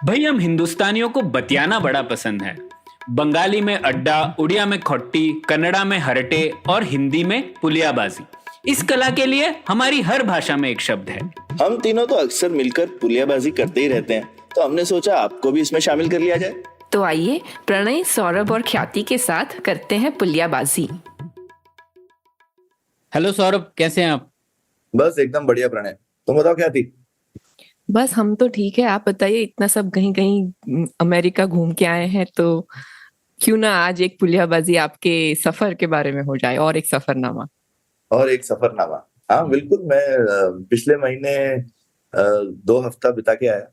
भाई हम हिंदुस्तानियों को बतियाना बड़ा पसंद है। बंगाली में अड्डा, उड़िया में खोट्टी, कन्नड़ा में हरटे और हिंदी में पुलियाबाजी। इस कला के लिए हमारी हर भाषा में एक शब्द है। हम तीनों तो अक्सर मिलकर पुलियाबाजी करते ही रहते हैं, तो हमने सोचा आपको भी इसमें शामिल कर लिया जाए। तो आइए प्रणय, सौरभ और ख्याति के साथ करते हैं पुलियाबाजी। हेलो सौरभ, कैसे हैं आप? बस एकदम बढ़िया प्रणय, तुम बताओ क्या थी? बस हम तो ठीक है, आप बताइए। इतना सब कहीं कहीं अमेरिका घूम के आए हैं, तो क्यों ना आज एक पुलियाबाजी आपके सफर के बारे में हो जाए, और एक सफरनामा। हाँ बिल्कुल। मैं पिछले महीने 2 हफ्ता बिता के आया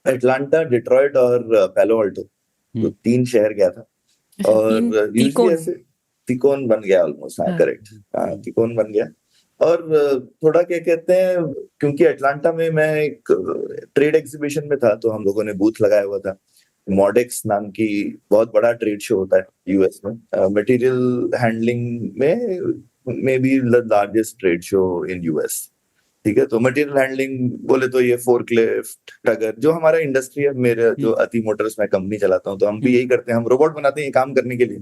अटलांटा, डिट्रॉइट और पैलो अल्टो, तो 3 शहर गया था। और यूजुअली ऐसे तिकोन बन गया ऑलमोस्ट। हाँ करेक्ट, हाँ तिकोन बन गया। और थोड़ा क्या कहते हैं, क्योंकि अटलांटा में मैं एक ट्रेड एग्जीबिशन में था, तो हम लोगों ने बूथ लगाया हुआ था। मॉडेक्स नाम की बहुत बड़ा ट्रेड शो होता है यूएस में, मटेरियल हैंडलिंग में भी largest trade show in US. ठीक है, तो मटेरियल हैंडलिंग बोले तो ये फोर्कलिफ्ट, टगर, जो हमारा इंडस्ट्री है, मेरे जो अति मोटर्स में कंपनी चलाता हूँ, तो हम भी यही करते हैं। हम रोबोट बनाते हैं ये काम करने के लिए।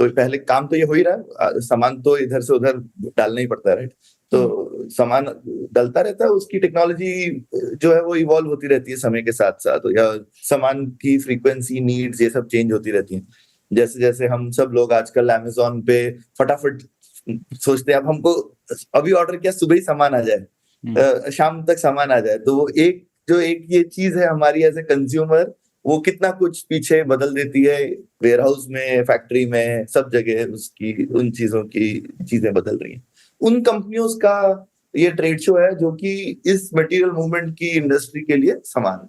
तो पहले काम तो ये हो ही रहा है, सामान तो इधर से उधर डालना ही पड़ता है, राइट? तो सामान डलता रहता है, उसकी टेक्नोलॉजी जो है वो इवॉल्व होती रहती है समय के साथ साथ, या सामान की फ्रीक्वेंसी, नीड्स, ये सब चेंज होती रहती है। जैसे जैसे हम सब लोग आजकल अमेज़न पे फटाफट सोचते हैं, अब हमको अभी ऑर्डर किया, सुबह ही सामान आ जाए, शाम तक सामान आ जाए, तो एक ये चीज है हमारी एज ए कंज्यूमर, वो कितना कुछ पीछे बदल देती है। वेयर हाउस में, फैक्ट्री में, सब जगह उसकी उन चीजों की चीजें बदल रही हैं। उन कंपनियों का ये ट्रेड शो है जो कि इस मटेरियल मूवमेंट की इंडस्ट्री के लिए सामान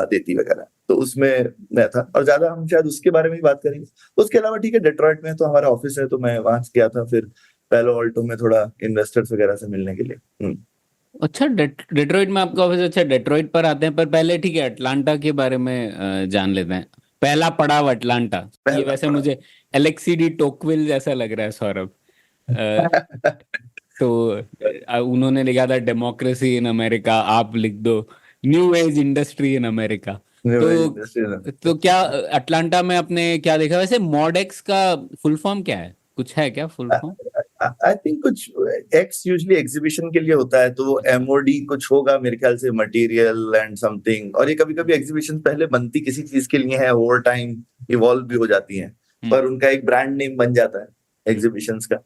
देती वगैरह। तो उसमें मैं था, और ज्यादा हम शायद उसके बारे में ही बात करेंगे। उसके अलावा ठीक है, डेट्रॉइट में तो हमारा ऑफिस है, तो मैं वहां गया था। फिर पैलो अल्टो में थोड़ा इन्वेस्टर्स वगैरह से मिलने के लिए। अच्छा, डेट्रॉइट में आपका ऑफिस। अच्छा, डेट्रॉइट पर आते हैं, पर पहले ठीक है अटलांटा के बारे में जान लेते हैं। पहला पड़ाव अटलांटा। ये वैसे मुझे एलेक्सी टोक्विल जैसा लग रहा है सौरभ। तो उन्होंने लिखा था डेमोक्रेसी इन अमेरिका, आप लिख दो new age industry in America. तो क्या अटलांटा में आपने क्या देखा? वैसे मॉडेक्स का फुल फॉर्म क्या है? कुछ है क्या फुल फॉर्म? आई थिंक कुछ एक्स यूजुअली एग्जीबिशन के लिए होता है, तो वो एमओडी कुछ होगा मेरे ख्याल से, मटेरियल एंड समथिंग। और ये कभी कभी एग्जीबिशन पहले बनती किसी चीज के लिए है, ओवर टाइम इवॉल्व भी हो जाती हैं, पर उनका एक ब्रांड नेम बन जाता है एग्जीबिशंस का।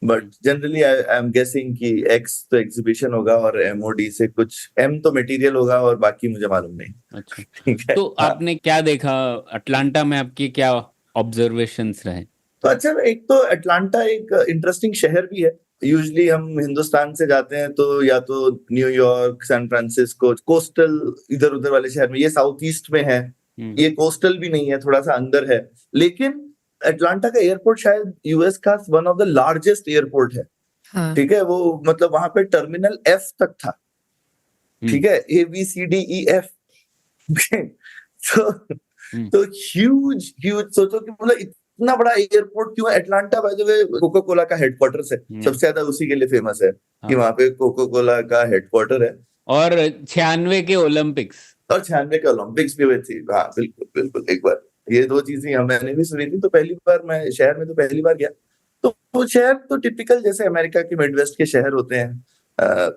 But generally I am guessing कि एक्स तो एग्जीबिशन होगा, और एमओडी से कुछ एम तो मटेरियल होगा, और बाकी मुझे मालूम नहीं। अच्छा, ठीक है। तो आपने क्या देखा अटलांटा में? आपके क्या ऑब्जर्वेशंस रहे? तो अच्छा, एक तो अटलांटा एक इंटरेस्टिंग शहर भी है। यूजुअली हम हिंदुस्तान से जाते हैं तो या तो न्यूयॉर्क, सैन फ्रांसिस्को, कोस्टल इधर उधर वाले शहर में, ये साउथ ईस्ट में है, ये कोस्टल भी नहीं है, थोड़ा सा अंदर है। लेकिन अटलांटा का एयरपोर्ट शायद यूएस का one of the largest airport है। हाँ। ठीक है, वो मतलब वहां पे टर्मिनल एफ तक था। ठीक है, ABCDEF। तो ह्यूज सोचो कि मतलब इतना बड़ा एयरपोर्ट क्यों है। Atlanta by the way Coca Cola का हेडक्वार्टर है, सबसे ज्यादा उसी के लिए फेमस है कि वहां पे कोका कोला का हेडक्वार्टर है। और 96 के ओलंपिक्स भी हुए थी। हाँ बिल्कुल बिल्कुल, एक बार ये 2 चीजें मैंने भी सुनी थी। तो पहली बार मैं शहर में तो पहली बार गया, तो वो शहर तो टिपिकल जैसे अमेरिका के मिडवेस्ट के शहर होते हैं,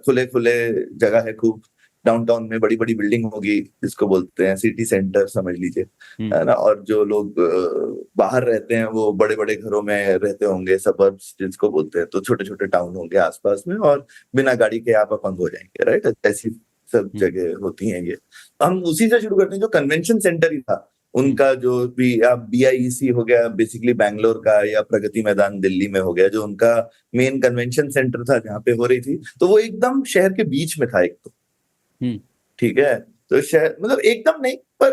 खुले खुले जगह है खूब। डाउनटाउन में बड़ी बड़ी बिल्डिंग होगी, जिसको बोलते हैं सिटी सेंटर समझ लीजिए, है ना। और जो लोग बाहर रहते हैं वो बड़े बड़े घरों में रहते होंगे, सबर्ब्स जिसको बोलते हैं। तो छोटे छोटे टाउन होंगे आसपास में, और बिना गाड़ी के आप अपंग हो जाएंगे, राइट? ऐसी सब जगह होती हैं ये। हम उसी से शुरू करते हैं, जो कन्वेंशन सेंटर ही था उनका, जो भी आप BIEC हो गया बेसिकली बैंगलोर का, या प्रगति मैदान दिल्ली में हो गया, जो उनका मेन कन्वेंशन सेंटर था जहाँ पे हो रही थी। तो वो एकदम शहर के बीच में था एक तो। ठीक है, तो शहर मतलब एकदम नहीं, पर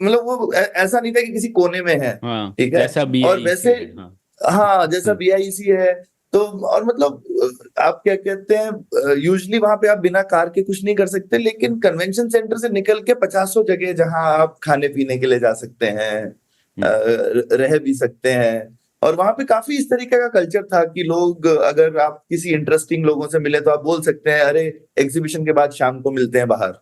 मतलब वो ऐसा नहीं था कि किसी कोने में है। ठीक है, जैसा और वैसे हाँ जैसा BIEC है। तो और मतलब आप क्या कहते हैं, यूजुअली वहां पे आप बिना कार के कुछ नहीं कर सकते, लेकिन कन्वेंशन सेंटर से निकल के 50 जगह जहां आप खाने पीने के लिए जा सकते हैं, रह भी सकते हैं। और वहां पे काफी इस तरीके का कल्चर था कि लोग, अगर आप किसी इंटरेस्टिंग लोगों से मिले तो आप बोल सकते हैं, अरे एग्जीबिशन के बाद शाम को मिलते हैं बाहर।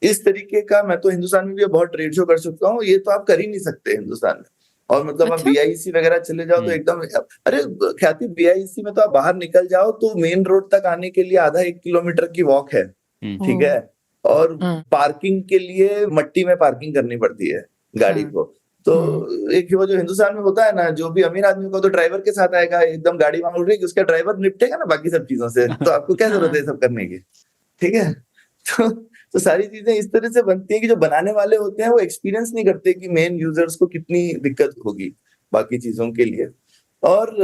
इस तरीके का मैं तो हिंदुस्तान में भी बहुत ट्रेड शो कर सकता हूँ, ये तो आप कर ही नहीं सकते हिंदुस्तान में। और मतलब आप अच्छा बीआईसी वगैरह चले जाओ तो हम्म एकदम, अरे ख्याति बीआईसी में तो आप बाहर निकल जाओ तो मेन रोड तक आने के लिए आधा 1 किलोमीटर की वॉक है, ठीक ओ है। और हाँ पार्किंग के लिए मट्टी में पार्किंग करनी पड़ती है गाड़ी हाँ को। तो एक वो जो हिंदुस्तान में होता है ना, जो भी अमीर आदमी को तो ड्राइवर के साथ आएगा, एकदम गाड़ी वहां उड़ रही, उसका ड्राइवर निपटेगा ना बाकी सब चीजों से, तो आपको क्या जरूरत है हाँ ये सब करने की, ठीक है। तो तो सारी चीजें इस तरह से बनती हैं कि जो बनाने वाले होते हैं वो एक्सपीरियंस नहीं करते कि मेन यूजर्स को कितनी दिक्कत होगी बाकी चीजों के लिए। और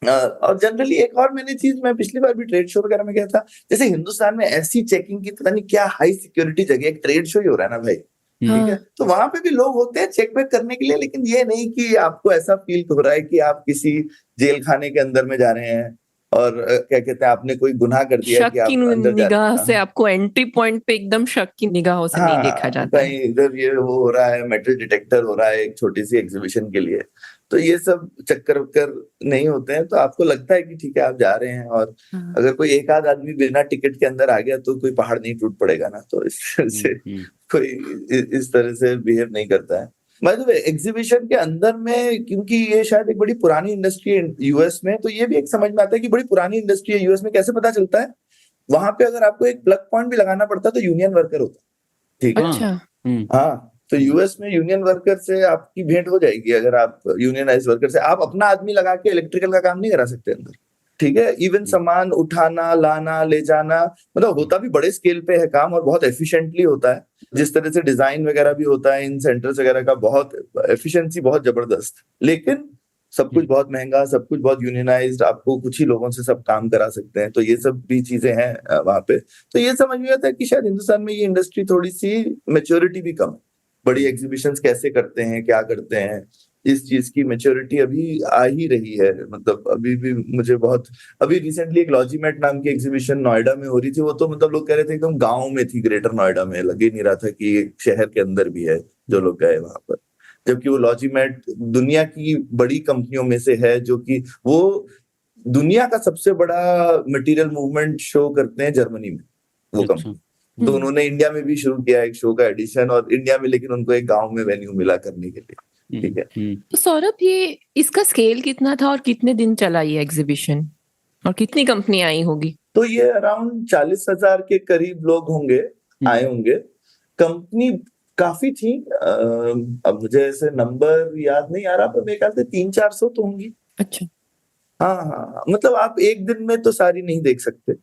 और जनरली एक और मैंने चीज, मैं पिछली बार भी ट्रेड शो वगैरह में गया था, जैसे हिंदुस्तान में ऐसी चेकिंग की पता नहीं क्या हाई सिक्योरिटी जगह, एक ट्रेड शो ही हो रहा है ना भाई, ठीक है। हाँ तो वहां पे भी लोग होते हैं चेक बैक करने के लिए, लेकिन ये नहीं कि आपको ऐसा फील हो रहा है कि आप किसी जेल खाने के अंदर में जा रहे हैं और क्या कहते हैं, आपने कोई गुनाह कर दिया है शक कि की आप अंदर जा निगाह रहे से हैं। आपको एंट्री पॉइंट पे एकदम शक की निगाहों से नहीं देखा हाँ, जाता है। कहीं इधर ये वो हो रहा है, मेटल डिटेक्टर हो रहा है एक छोटी सी एग्जीबिशन के लिए, तो ये सब चक्कर वक्कर नहीं होते हैं, तो आपको लगता है कि ठीक है आप जा रहे हैं। और हाँ अगर कोई एक आध आदमी बिना टिकट के अंदर आ गया तो कोई पहाड़ नहीं टूट पड़ेगा ना, तो इस तरह से कोई इस तरह से बिहेव नहीं करता है। बाय द वे, एग्जीबिशन के अंदर में, क्योंकि ये शायद एक बड़ी पुरानी इंडस्ट्री है यूएस में, तो ये भी एक समझ में आता है कि बड़ी पुरानी इंडस्ट्री है यूएस में। कैसे पता चलता है, वहां पे अगर आपको एक प्लग पॉइंट भी लगाना पड़ता है तो यूनियन वर्कर होता है, ठीक है। अच्छा हाँ, तो यूएस में यूनियन वर्कर से आपकी भेंट हो जाएगी। अगर आप यूनियनाइज वर्कर से, आप अपना आदमी लगा के इलेक्ट्रिकल का काम नहीं करा सकते अंदर, ठीक है। इवन सामान उठाना, लाना, ले जाना, मतलब होता भी बड़े स्केल पे है काम, और बहुत एफिशिएंटली होता है। जिस तरह से डिजाइन वगैरह भी होता है इन सेंटर्स वगैरह का, बहुत एफिशिएंसी बहुत जबरदस्त। लेकिन सब कुछ बहुत महंगा, सब कुछ बहुत यूनियनाइज्ड, आपको कुछ ही लोगों से सब काम करा सकते हैं, तो ये सब भी चीजें हैं वहां पे। तो ये समझ में आता है कि शायद हिंदुस्तान में ये इंडस्ट्री थोड़ी सी मेच्योरिटी भी कम है। बड़ी एग्जीबिशंस कैसे करते हैं, क्या करते हैं, इस चीज की मेच्योरिटी अभी आ ही रही है। मतलब अभी भी मुझे बहुत, अभी रिसेंटली एक लॉजीमेट नाम की एग्जीबिशन नोएडा में हो रही थी, वो तो मतलब लोग कह रहे थे एकदम गांव में थी, ग्रेटर नोएडा में, लग ही नहीं रहा था कि एक शहर के अंदर भी है जो लोग गए वहां पर। जबकि वो लॉजीमेट दुनिया की बड़ी कंपनियों में से है, जो कि वो दुनिया का सबसे बड़ा मटेरियल मूवमेंट शो करते हैं जर्मनी में, वो अच्छा कंपनी। तो उन्होंने इंडिया में भी शुरू किया एक शो का एडिशन, और इंडिया में लेकिन उनको एक गांव में वेन्यू मिला करने के लिए, ठीक है। तो सौरभ, ये इसका स्केल कितना था और कितने दिन चला ये एग्जीबिशन, और कितनी कंपनी आई होगी? तो ये अराउंड 40,000 के करीब लोग होंगे, आए होंगे। कंपनी काफी थी, अब मुझे ऐसे नंबर याद नहीं आ रहा, पर मेरे ख्याल से 300-400 तो होंगी। अच्छा हाँ हाँ हाँ, मतलब आप एक दिन में तो सारी नहीं देख सकते।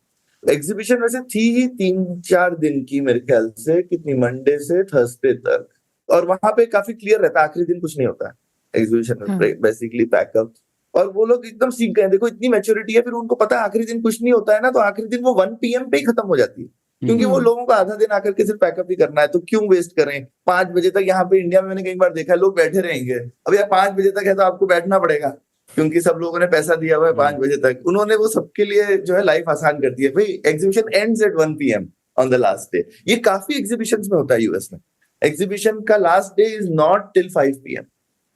एग्जीबिशन वैसे थी ही 3-4 दिन की मेरे ख्याल से, कितनी, मंडे से थर्सडे तक। और वहां पे काफी क्लियर रहता है, आखिरी दिन कुछ नहीं होता है एग्जीबिशन में, बेसिकली पैकअप। और वो लोग एकदम सीख गए, देखो इतनी मैच्योरिटी है, फिर उनको पता है आखिरी दिन कुछ नहीं होता है ना, तो आखिरी दिन वो 1 PM पे ही खत्म हो जाती है। क्योंकि वो लोगों को आधा दिन आकर के सिर्फ पैकअप ही करना है, तो क्यों वेस्ट करें 5 बजे तक। यहाँ पे इंडिया में मैंने कई बार देखा है लोग बैठे रहेंगे, अब यार 5 बजे तक है तो आपको बैठना पड़ेगा, क्योंकि सब लोगों ने पैसा दिया हुआ है 5 बजे तक। उन्होंने वो सबके लिए जो है लाइफ आसान कर दी है भाई। Exhibition ends at 1 PM on the last day. ये काफी एग्जीबिशंस में होता है यूएस में। एग्जीबिशन का last day is not till 5 PM।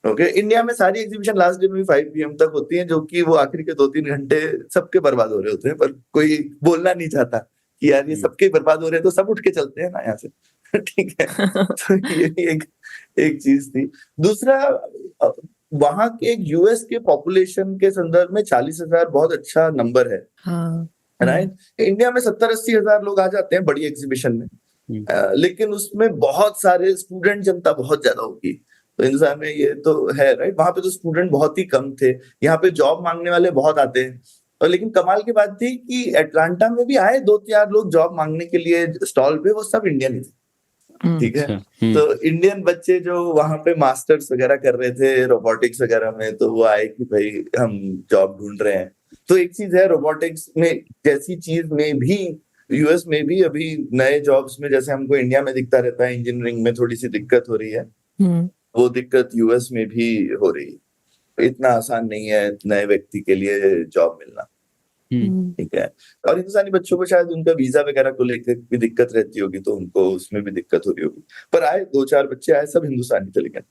Okay, India में सारी एग्जीबिशन लास्ट डे में भी 5 PM तक होती है, जो कि वो आखिरी के 2-3 घंटे सबके बर्बाद हो रहे होते हैं, पर कोई बोलना नहीं चाहता कि यार ये सबके बर्बाद हो रहे हैं, तो सब उठ के चलते हैं ना यहाँ से ठीक है। तो ये भी एक चीज थी। दूसरा, वहां के यूएस के पॉपुलेशन के संदर्भ में 40,000 बहुत अच्छा नंबर है, राइट। इंडिया में 70-80 हजार लोग आ जाते हैं बड़ी एग्जीबिशन में, लेकिन उसमें बहुत सारे स्टूडेंट जनता बहुत ज्यादा होगी। तो हिंदुस्तान में ये तो है, राइट। वहां पे तो स्टूडेंट बहुत ही कम थे, यहाँ पे जॉब मांगने वाले बहुत आते हैं। और लेकिन कमाल की बात थी कि अटलांटा में भी आए 2-4 लोग जॉब मांगने के लिए स्टॉल पे, वो सब इंडियन ही थे, ठीक है। तो इंडियन बच्चे जो वहां पे मास्टर्स वगैरह कर रहे थे रोबोटिक्स वगैरह में, तो वो आए कि भाई हम जॉब ढूंढ रहे हैं। तो एक चीज है, रोबोटिक्स में जैसी चीज में भी यूएस में भी अभी नए जॉब्स में, जैसे हमको इंडिया में दिखता रहता है इंजीनियरिंग में थोड़ी सी दिक्कत हो रही है, वो दिक्कत यूएस में भी हो रही है। इतना आसान नहीं है नए व्यक्ति के लिए जॉब मिलना, ठीक है। और हिंदुस्तानी बच्चों को शायद उनका वीजा वगैरह को लेकर भी दिक्कत रहती होगी, तो उनको उसमें भी दिक्कत हो रही होगी। पर आए 2-4 बच्चे आए, सब हिंदुस्तानी थे। लेकिन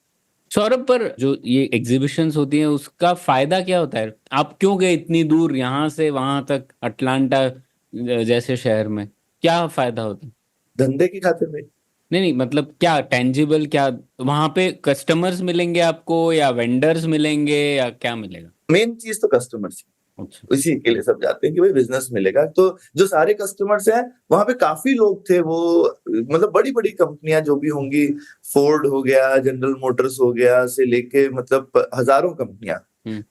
सौरभ, पर जो ये एग्जीबिशंस होती हैं उसका फायदा क्या होता है? आप क्यों गए इतनी दूर, यहाँ से वहां तक, अटलांटा जैसे शहर में? क्या फायदा होता है? धंधे के खातिर भाई। नहीं मतलब क्या टेंजिबल, क्या वहां पे कस्टमर्स मिलेंगे आपको या वेंडर्स मिलेंगे या क्या मिलेगा? मेन चीज तो कस्टमर्स, अच्छा। इसी के लिए सब जाते हैं कि भाई बिजनेस मिलेगा। तो जो सारे कस्टमर्स हैं वहां पे काफी लोग थे, वो मतलब बड़ी बड़ी कंपनियां जो भी होंगी, फोर्ड हो गया, जनरल मोटर्स हो गया से लेके मतलब हजारों कंपनियां।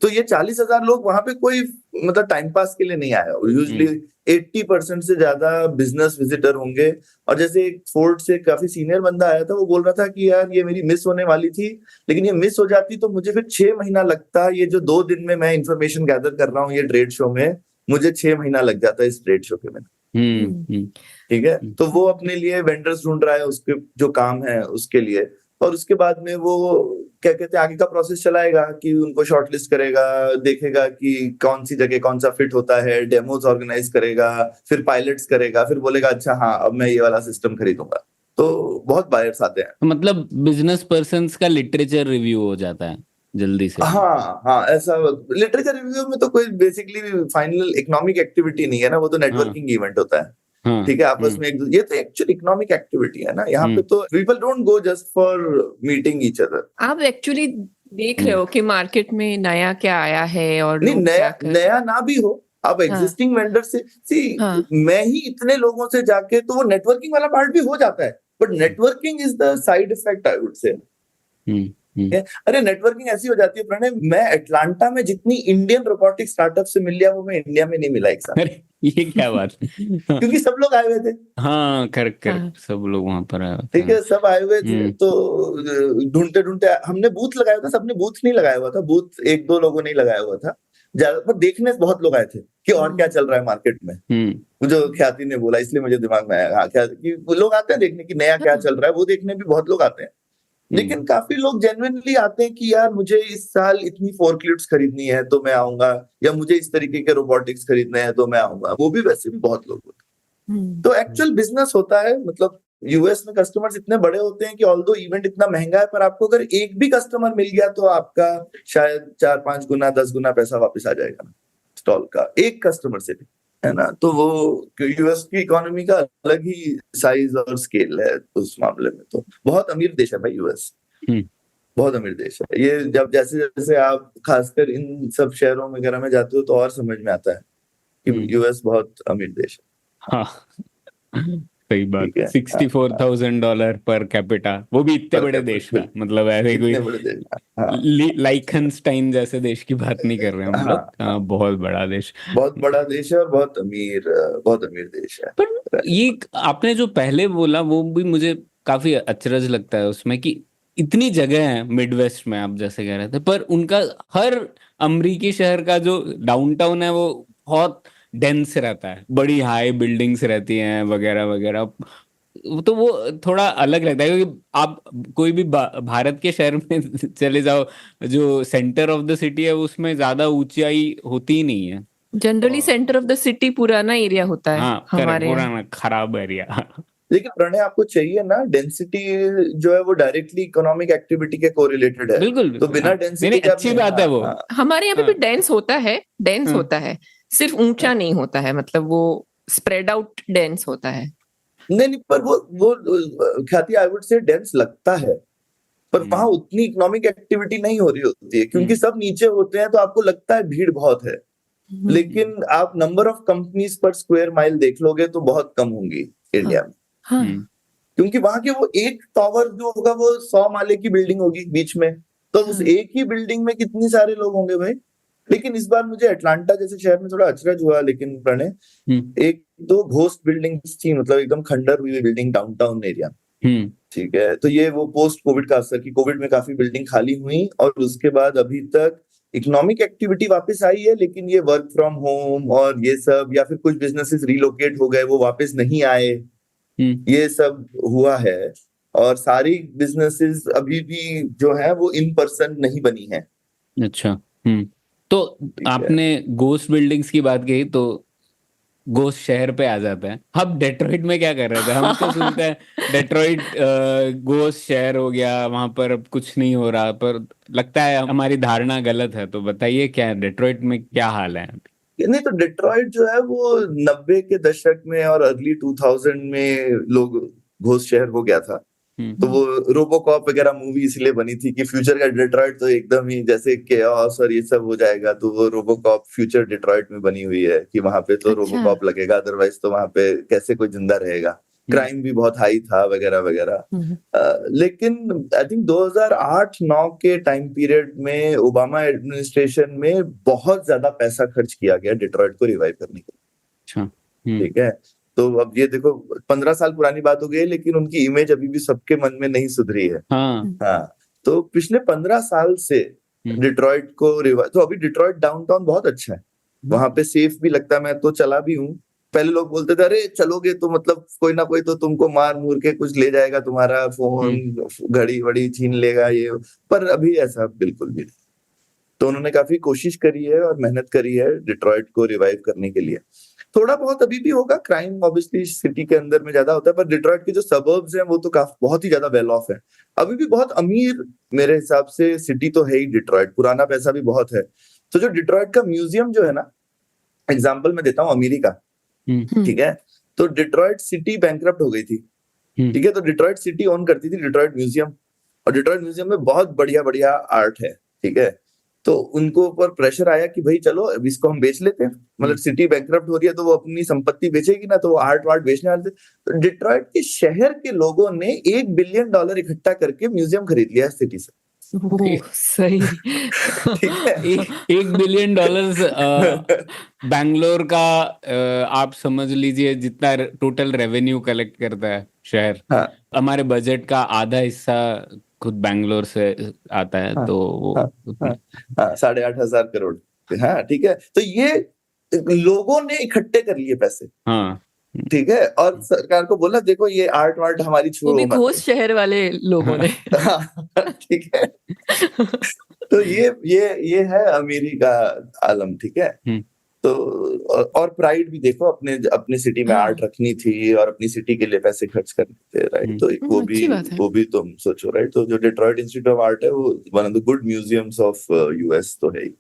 तो ये 40,000 लोग वहां पे कोई मतलब टाइम पास के लिए नहीं आया। यूजुअली 80% से ज्यादा बिजनेस विजिटर होंगे। और जैसे एक फोर्ड से काफी सीनियर बंदा आया था, वो बोल रहा था कि यार ये मेरी मिस होने वाली थी, लेकिन ये मिस हो जाती तो मुझे फिर 6 महीना लगता। ये जो 2 दिन में मैं इंफॉर्मेशन गैदर कर रहा हूँ ये ट्रेड शो में, मुझे 6 महीना लग जाता है इस ट्रेड शो के में। ठीक है, तो वो अपने लिए वेंडर्स ढूंढ रहा है उसके जो काम है उसके लिए। और उसके बाद में वो क्या कहते हैं आगे का प्रोसेस चलाएगा कि उनको शॉर्टलिस्ट करेगा, देखेगा कि कौन सी जगह कौन सा फिट होता है, डेमोज ऑर्गेनाइज करेगा, फिर पायलट्स करेगा, फिर बोलेगा अच्छा हाँ अब मैं ये वाला सिस्टम खरीदूंगा। तो बहुत बायर्स आते हैं। मतलब बिजनेस पर्सन्स का लिटरेचर रिव्यू हो जाता है जल्दी से। हाँ हाँ, ऐसा लिटरेचर रिव्यू में तो कोई बेसिकली फाइनल इकोनॉमिक एक्टिविटी नहीं है ना, वो तो नेटवर्किंग इवेंट होता है। ठीक है, आपस में ये तो एक्चुअली इकोनॉमिक एक्टिविटी है ना। यहाँ पे तो people don't go just for meeting each other. आप एक्चुअली देख रहे हो कि मार्केट में नया क्या आया है और नहीं, लोग क्या कर नया ना भी हो, आप एग्जिस्टिंग वेंडर से मैं ही इतने लोगों से जाके, तो वो नेटवर्किंग वाला पार्ट भी हो जाता है, but networking is the side effect I would say. अरे नेटवर्किंग ऐसी हो जाती है प्रणय, मैं अटलांटा में जितनी इंडियन रोबोटिक स्टार्टअप से मिल लिया वो मैं इंडिया में नहीं मिला एक साथ। अरे ये क्या बात? क्योंकि सब लोग आए हुए थे। हाँ करेक्ट, सब लोग वहां पर आए। ठीक है, सब आए हुए थे, तो ढूंढते ढूंढते हमने बूथ लगाया था। सबने बूथ नहीं लगाया हुआ था, बूथ 1-2 लोगों ने लगाया हुआ था ज्यादा, पर देखने बहुत लोग आए थे कि और क्या चल रहा है मार्केट में। जो ख्याति ने बोला इसलिए मुझे दिमाग में आया, क्या कि लोग आते हैं देखने की नया क्या चल रहा है, वो देखने भी बहुत लोग आते हैं। लेकिन काफी लोग जेन्युइनली आते हैं कि यार मुझे इस साल इतनी फोर्कलिफ्ट्स खरीदनी है तो मैं आऊंगा, या मुझे इस तरीके के रोबोटिक्स खरीदने हैं तो मैं आऊंगा। वो भी वैसे भी बहुत लोग होते हैं। तो एक्चुअल बिजनेस होता है। मतलब यूएस में कस्टमर्स इतने बड़े होते हैं कि ऑल्दो इवेंट इतना महंगा है, पर आपको अगर एक भी कस्टमर मिल गया तो आपका शायद 4-5 गुना 10 गुना पैसा वापस आ जाएगा स्टॉल का, एक कस्टमर से भी, है ना। तो वो यूएस की इकोनॉमी का अलग ही साइज और स्केल है उस मामले में। तो बहुत अमीर देश है भाई यूएस, बहुत अमीर देश है ये। जब जैसे जैसे आप खासकर इन सब शहरों वगैरह में जाते हो तो और समझ में आता है कि यूएस बहुत अमीर देश है। हाँ सही बात। $64,000 पर कैपिटा, वो भी इतने बड़े देश का। मतलब ऐसे कोई लाइखनस्टाइन जैसे देश की बात नहीं कर रहे हम लोग। बहुत बड़ा देश, बहुत बड़ा देश है और बहुत अमीर देश है। पर ये आपने जो पहले बोला वो भी मुझे काफी अचरज लगता है उसमें, कि इतनी जगह है मिडवेस्ट में आप जैसे कह रहे थे, पर उनका हर अमरीकी शहर का जो डाउनटाउन है वो बहुत डेंस रहता है, बड़ी हाई बिल्डिंग्स रहती हैं वगैरह वगैरह। तो वो थोड़ा अलग लगता है, क्योंकि आप कोई भी भारत के शहर में चले जाओ, जो सेंटर ऑफ द सिटी है उसमें ज्यादा ऊंचाई होती ही नहीं है। Generally centre of the city पुराना एरिया होता है। हाँ, हमारे पुराना खराब एरिया। लेकिन प्रणय आपको चाहिए ना डेंसिटी जो है वो डायरेक्टली इकोनॉमिक एक्टिविटी के कोरिलेटेड है। बिल्कुल, तो बिना डेंसिटी के अच्छी बात है वो। हमारे यहाँ पे भी डेंस होता है, होता है, सिर्फ ऊंचा नहीं होता है, मतलब वो स्प्रेड आउट डेंस होता है। नहीं, पर वो ख्याति आई वुड से डेंस लगता है, पर वहां उतनी इकोनॉमिक एक्टिविटी नहीं हो रही होती है, क्योंकि सब नीचे होते हैं तो आपको लगता है भीड़ बहुत है। लेकिन आप नंबर ऑफ कंपनीज पर स्क्वायर माइल देख लोगे तो बहुत कम होंगी इंडिया में। क्योंकि वहां के वो एक टावर जो होगा वो 100 माले की बिल्डिंग होगी बीच में, तो उस एक ही बिल्डिंग में कितने सारे लोग होंगे भाई। लेकिन इस बार मुझे अटलांटा जैसे शहर में थोड़ा अचरज हुआ, लेकिन प्रणय 1-2 घोस्ट बिल्डिंग्स थी, मतलब एकदम खंडर हुई बिल्डिंग डाउनटाउन एरिया। ठीक है, तो ये वो पोस्ट कोविड का असर, कि कोविड में काफी बिल्डिंग खाली हुई और उसके बाद अभी तक इकोनॉमिक एक्टिविटी वापस आई है, लेकिन ये वर्क फ्रॉम होम और ये सब, या फिर कुछ बिजनेसेस रिलोकेट हो गए वो वापस नहीं आए, ये सब हुआ है। और सारी बिजनेसेस अभी भी जो है वो इन पर्सन नहीं बनी है। अच्छा, तो आपने गोस्ट बिल्डिंग्स की बात कही, तो गोस्ट शहर पे आ जाता है। अब डेट्रॉइट में क्या कर रहे थे? हम तो सुनते हैं डेट्रॉइट गोस्ट शहर हो गया, वहां पर अब कुछ नहीं हो रहा, पर लगता है हमारी धारणा गलत है। तो बताइए क्या डेट्रॉइट में क्या हाल है? नहीं तो डिट्रॉइट जो है वो 90 के दशक में और अर्ली 2000 में लोग घोस्ट शहर हो गया था। तो वो रोबोकॉप वगैरह मूवी इसलिए बनी थी कि फ्यूचर का डिट्रॉइट तो एकदम ही जैसे केओस और ये सब हो जाएगा, तो वो रोबोकॉप फ्यूचर डिट्रॉइट में बनी हुई है कि वहां पे तो रोबोकॉप लगेगा, अदरवाइज तो वहां पे कैसे कोई जिंदा रहेगा। क्राइम भी बहुत हाई था वगैरह वगैरह। लेकिन आई थिंक 2008-9 के टाइम पीरियड में ओबामा एडमिनिस्ट्रेशन में बहुत ज्यादा पैसा खर्च किया गया डिट्रॉइट को रिवाइव करने के लिए। ठीक है, तो अब ये देखो 15 साल पुरानी बात हो गई, लेकिन उनकी इमेज अभी भी सबके मन में नहीं सुधरी है। हाँ, तो पिछले 15 साल से डिट्रॉइट को रिवाइव, तो अभी डिट्रॉइट डाउनटाउन बहुत अच्छा है, वहां पे सेफ भी लगता है, मैं तो चला भी हूँ। पहले लोग बोलते थे अरे चलोगे तो मतलब कोई ना कोई तो तुमको मार मूर के कुछ ले जाएगा, तुम्हारा फोन घड़ी वड़ी छीन लेगा ये, पर अभी ऐसा बिल्कुल भी नहीं। तो उन्होंने काफी कोशिश करी है और मेहनत करी है डिट्रॉइट को रिवाइव करने के लिए। थोड़ा बहुत अभी भी होगा, क्राइम ऑब्वियसली सिटी के अंदर में ज्यादा होता है, पर डिट्रॉइट के जो सबर्ब्स हैं वो तो काफी बहुत ही ज्यादा वेल ऑफ है। अभी भी बहुत अमीर मेरे हिसाब से सिटी तो है ही डिट्रॉइट, पुराना पैसा भी बहुत है। तो जो डिट्रॉइट का म्यूजियम जो है ना, एग्जाम्पल मैं देता हूँ अमेरिका, ठीक है, तो डिट्रॉइट सिटी बैंकरप्ट हो गई थी, ठीक है, तो डिट्रॉइट सिटी ओन करती थी डिट्रॉइट म्यूजियम, और डिट्रॉइट म्यूजियम में बहुत बढ़िया बढ़िया आर्ट है, ठीक है। तो उनको ऊपर प्रेशर आया कि भाई चलो अब इसको हम बेच लेते हैं, मतलब सिटी बैंकरप्ट हो रही है तो वो अपनी संपत्ति बेचेगी ना, तो वो आर्ट वार्ट बेचने वाले थे। तो डिट्रॉइट के शहर के लोगों ने $1 बिलियन इकट्ठा करके म्यूजियम खरीद लिया सिटी से। सही। ठीक है, $1 बिलियन बैंगलोर का आप समझ लीजिए जितना टोटल रेवेन्यू कलेक्ट करता है शहर। हाँ, हमारे बजट का आधा हिस्सा खुद बैंगलोर से आता है। हाँ, तो वो 8,500 करोड़। हाँ, ठीक है, तो ये लोगों ने इकट्ठे कर लिए पैसे। हाँ, ठीक है, और सरकार को बोला देखो ये आर्ट वार्ट हमारी वो छोड़ो भी मत। घोस्ट शहर वाले लोगों ने। ठीक है, तो ये है अमीरी का आलम, ठीक है। तो और प्राइड भी देखो, अपने सिटी में आर्ट रखनी थी और अपनी सिटी के लिए पैसे खर्च करने थे, राइट। तो वो भी तुम सोचो, राइट। तो जो डिट्रॉइट इंस्टीट्यूट ऑफ आर्ट है वो one of the good museums of US तो है ही।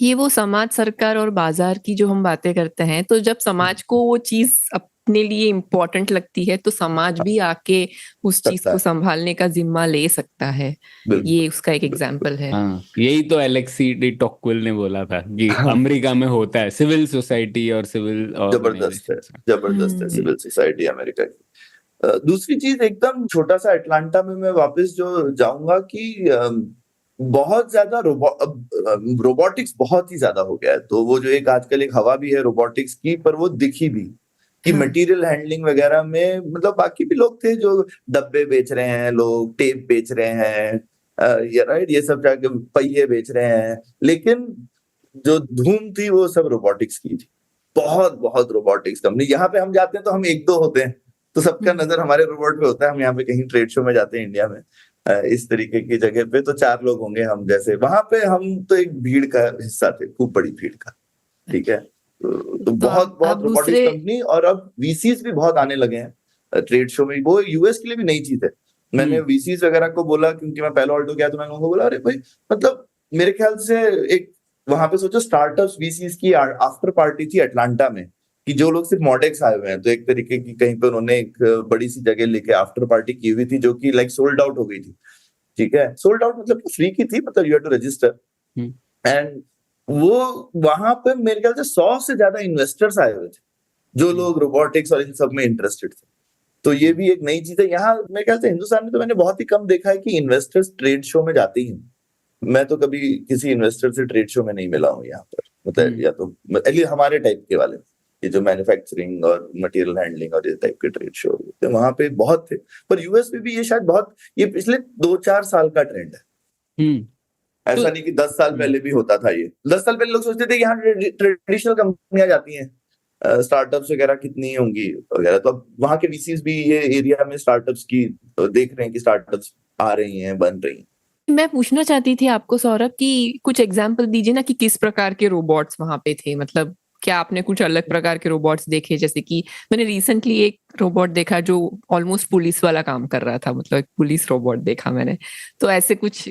ये वो समाज, सरकार और बाजार की जो हम बातें करते हैं, तो जब समाज को वो चीज अपने लिए इम्पोर्टेंट लगती है तो समाज भी आके उस चीज को संभालने का जिम्मा ले सकता है। ये उसका एक एग्जाम्पल है। यही तो एलेक्सी डी टॉकविल ने बोला था कि अमेरिका में होता है सिविल सोसाइटी और सिविल जबरदस्त है सिविल सोसाइटी अमेरिका की। दूसरी चीज एकदम छोटा सा, अटलांटा में मैं वापस जो जाऊंगा कि बहुत ज्यादा रोबोटिक्स बहुत ही ज्यादा हो गया है। तो वो जो एक आजकल एक हवा भी है रोबोटिक्स की, पर वो दिखी भी कि मटेरियल हैंडलिंग वगैरह में, मतलब बाकी भी लोग थे जो डब्बे बेच रहे हैं, लोग टेप बेच रहे हैं, राइट, ये सब जाके पहिए बेच रहे हैं, लेकिन जो धूम थी वो सब रोबोटिक्स की थी। बहुत बहुत रोबोटिक्स कंपनी, यहाँ पे हम जाते हैं तो हम 1-2 होते हैं, तो सबका नजर हमारे रोबोट पे होता है। हम यहाँ पे कहीं ट्रेड शो में जाते हैं इंडिया में, इस तरीके की जगह पे, तो 4 लोग होंगे हम जैसे, वहां पे हम तो एक भीड़ का हिस्सा थे, खूब बड़ी भीड़ का, ठीक है। तो बहुत बहुत रोबोटिक्स कंपनी, और अब वीसीज भी बहुत आने लगे हैं ट्रेड शो में। वो यूएस के लिए भी नई चीज है। मैंने वीसीज वगैरह को बोला, क्योंकि मैं पहले ऑल्टो गया, तो मैंने उनको बोला अरे भाई, मतलब मेरे ख्याल से एक वहां पे सोचो स्टार्टअप्स वीसीज की आफ्टर पार्टी थी अटलांटा में, कि जो लोग सिर्फ मॉडेक्स आए हुए हैं, तो एक तरीके की कहीं पे उन्होंने एक बड़ी सी जगह लेके आफ्टर पार्टी की हुई थी, जो कि लाइक सोल्ड आउट हो गई थी। ठीक है, सोल्ड आउट मतलब फ्री की थी, मतलब you have to register, and वो वहां पे मेरे ख्याल से 100 से ज्यादा इन्वेस्टर्स आए हुए थे, जो लोग रोबोटिक्स और इन सब में इंटरेस्टेड थे। तो ये भी एक नई चीज है। यहाँ मेरे ख्याल से हिंदुस्तान में तो मैंने बहुत ही कम देखा है कि इन्वेस्टर्स ट्रेड शो में जाते ही। मैं तो कभी किसी इन्वेस्टर से ट्रेड शो में नहीं मिला हूँ यहाँ पर, मतलब या तो हमारे टाइप के वाले, ये जो मैन्युफैक्चरिंग और मटेरियल हैंडलिंग और ये टाइप के ट्रेड शो तो वहां पे बहुत थे। पर यूएस में भी ये शायद बहुत, ये पिछले 2-4 साल का ट्रेंड है। ऐसा नहीं कि 10 साल पहले भी होता था। ये 10 साल पहले लोग सोचते थे कि यहाँ ट्रेडिशनल कंपनियां जाती हैं, स्टार्टअप्स वगैरह कितनी होंगी वगैरह, तो अब वहां के वीसीज भी ये एरिया में स्टार्टअप्स की देख रहे हैं कि स्टार्टअप्स आ रही हैं, बन रही हैं। मैं पूछना चाहती थी आपको सौरभ कि कुछ एग्जांपल दीजिए ना कि किस प्रकार के रोबोट्स वहां पे थे। मतलब क्या आपने कुछ अलग प्रकार के रोबोट्स देखे? जैसे कि मैंने रिसेंटली एक रोबोट देखा जो ऑलमोस्ट पुलिस वाला काम कर रहा था, मतलब एक पुलिस रोबोट देखा मैंने। तो ऐसे कुछ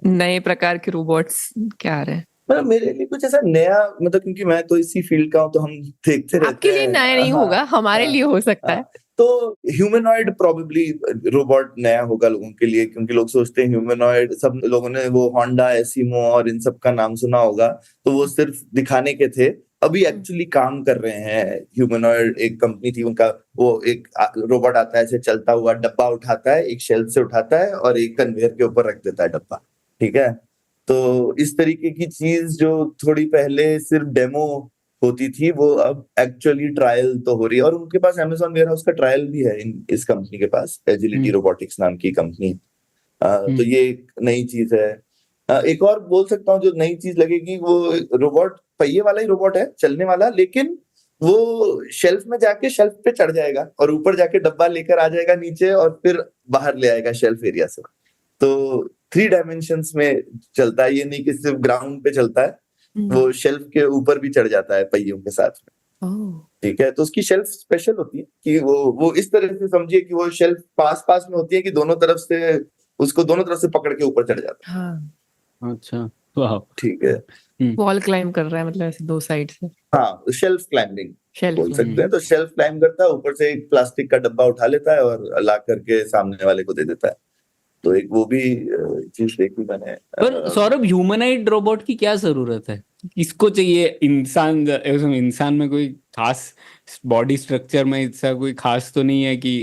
नए प्रकार के रोबोट्स क्या आ रहे हैं? मतलब मेरे लिए कुछ ऐसा नया, मतलब क्योंकि मैं तो इसी फील्ड का हूँ, तो हम देखते रहते हैं। आपके लिए नया नहीं होगा, हमारे लिए हो सकता है। तो ह्यूमनॉइड प्रोबेबली रोबोट नया होगा लोगों के लिए, क्योंकि लोग सोचते हैं ह्यूमनॉइड, सब लोगों ने वो होंडा, एसिमो और इन सब का नाम सुना होगा, तो वो सिर्फ दिखाने के थे। अभी एक्चुअली काम कर रहे हैं ह्यूमनॉइड। एक कंपनी थी उनका, वो एक रोबोट आता है, ऐसे चलता हुआ डब्बा उठाता है, एक शेल्फ से उठाता है और एक कन्वेयर के ऊपर रख देता है डब्बा, ठीक है। तो इस तरीके की चीज जो थोड़ी पहले सिर्फ डेमो होती थी, वो अब एक्चुअली ट्रायल तो हो रही है। और उनके पास Amazon वेयरहाउस का ट्रायल भी है, इस कंपनी के पास, एजिलिटी रोबोटिक्स नाम की कंपनी। तो ये एक नई चीज है। एक और बोल सकता हूँ जो नई चीज लगेगी, वो रोबोट पहिए वाला ही रोबोट है, चलने वाला, लेकिन वो शेल्फ में जाके शेल्फ पे चढ़ जाएगा और ऊपर जाके डब्बा लेकर आ जाएगा नीचे और फिर बाहर ले आएगा शेल्फ एरिया से। तो 3 डायमेंशंस में चलता है, ये नहीं कि सिर्फ ग्राउंड पे चलता है, वो शेल्फ के ऊपर भी चढ़ जाता है पहियों के साथ में, ठीक है। तो उसकी शेल्फ स्पेशल होती है कि वो इस तरह से समझिए कि वो शेल्फ पास पास में होती है कि दोनों तरफ से उसको दोनों तरफ से पकड़ के ऊपर चढ़ जाता है। हाँ। अच्छा, वाह, ठीक है। वॉल क्लाइंब कर रहा है, मतलब ऐसे 2 साइड से। हाँ, शेल्फ क्लाइंबिंग शेल्फ बोल सकते हैं। तो शेल्फ क्लाइंब करता है, ऊपर से एक प्लास्टिक का डब्बा उठा लेता है और ला करके सामने वाले को दे देता है। तो एक वो भी चीज देखी मैंने। पर सौरभ, ह्यूमनाइड रोबोट की क्या जरूरत है? किसको चाहिए? इंसान में कोई खास बॉडी स्ट्रक्चर में ऐसा कोई खास तो नहीं है कि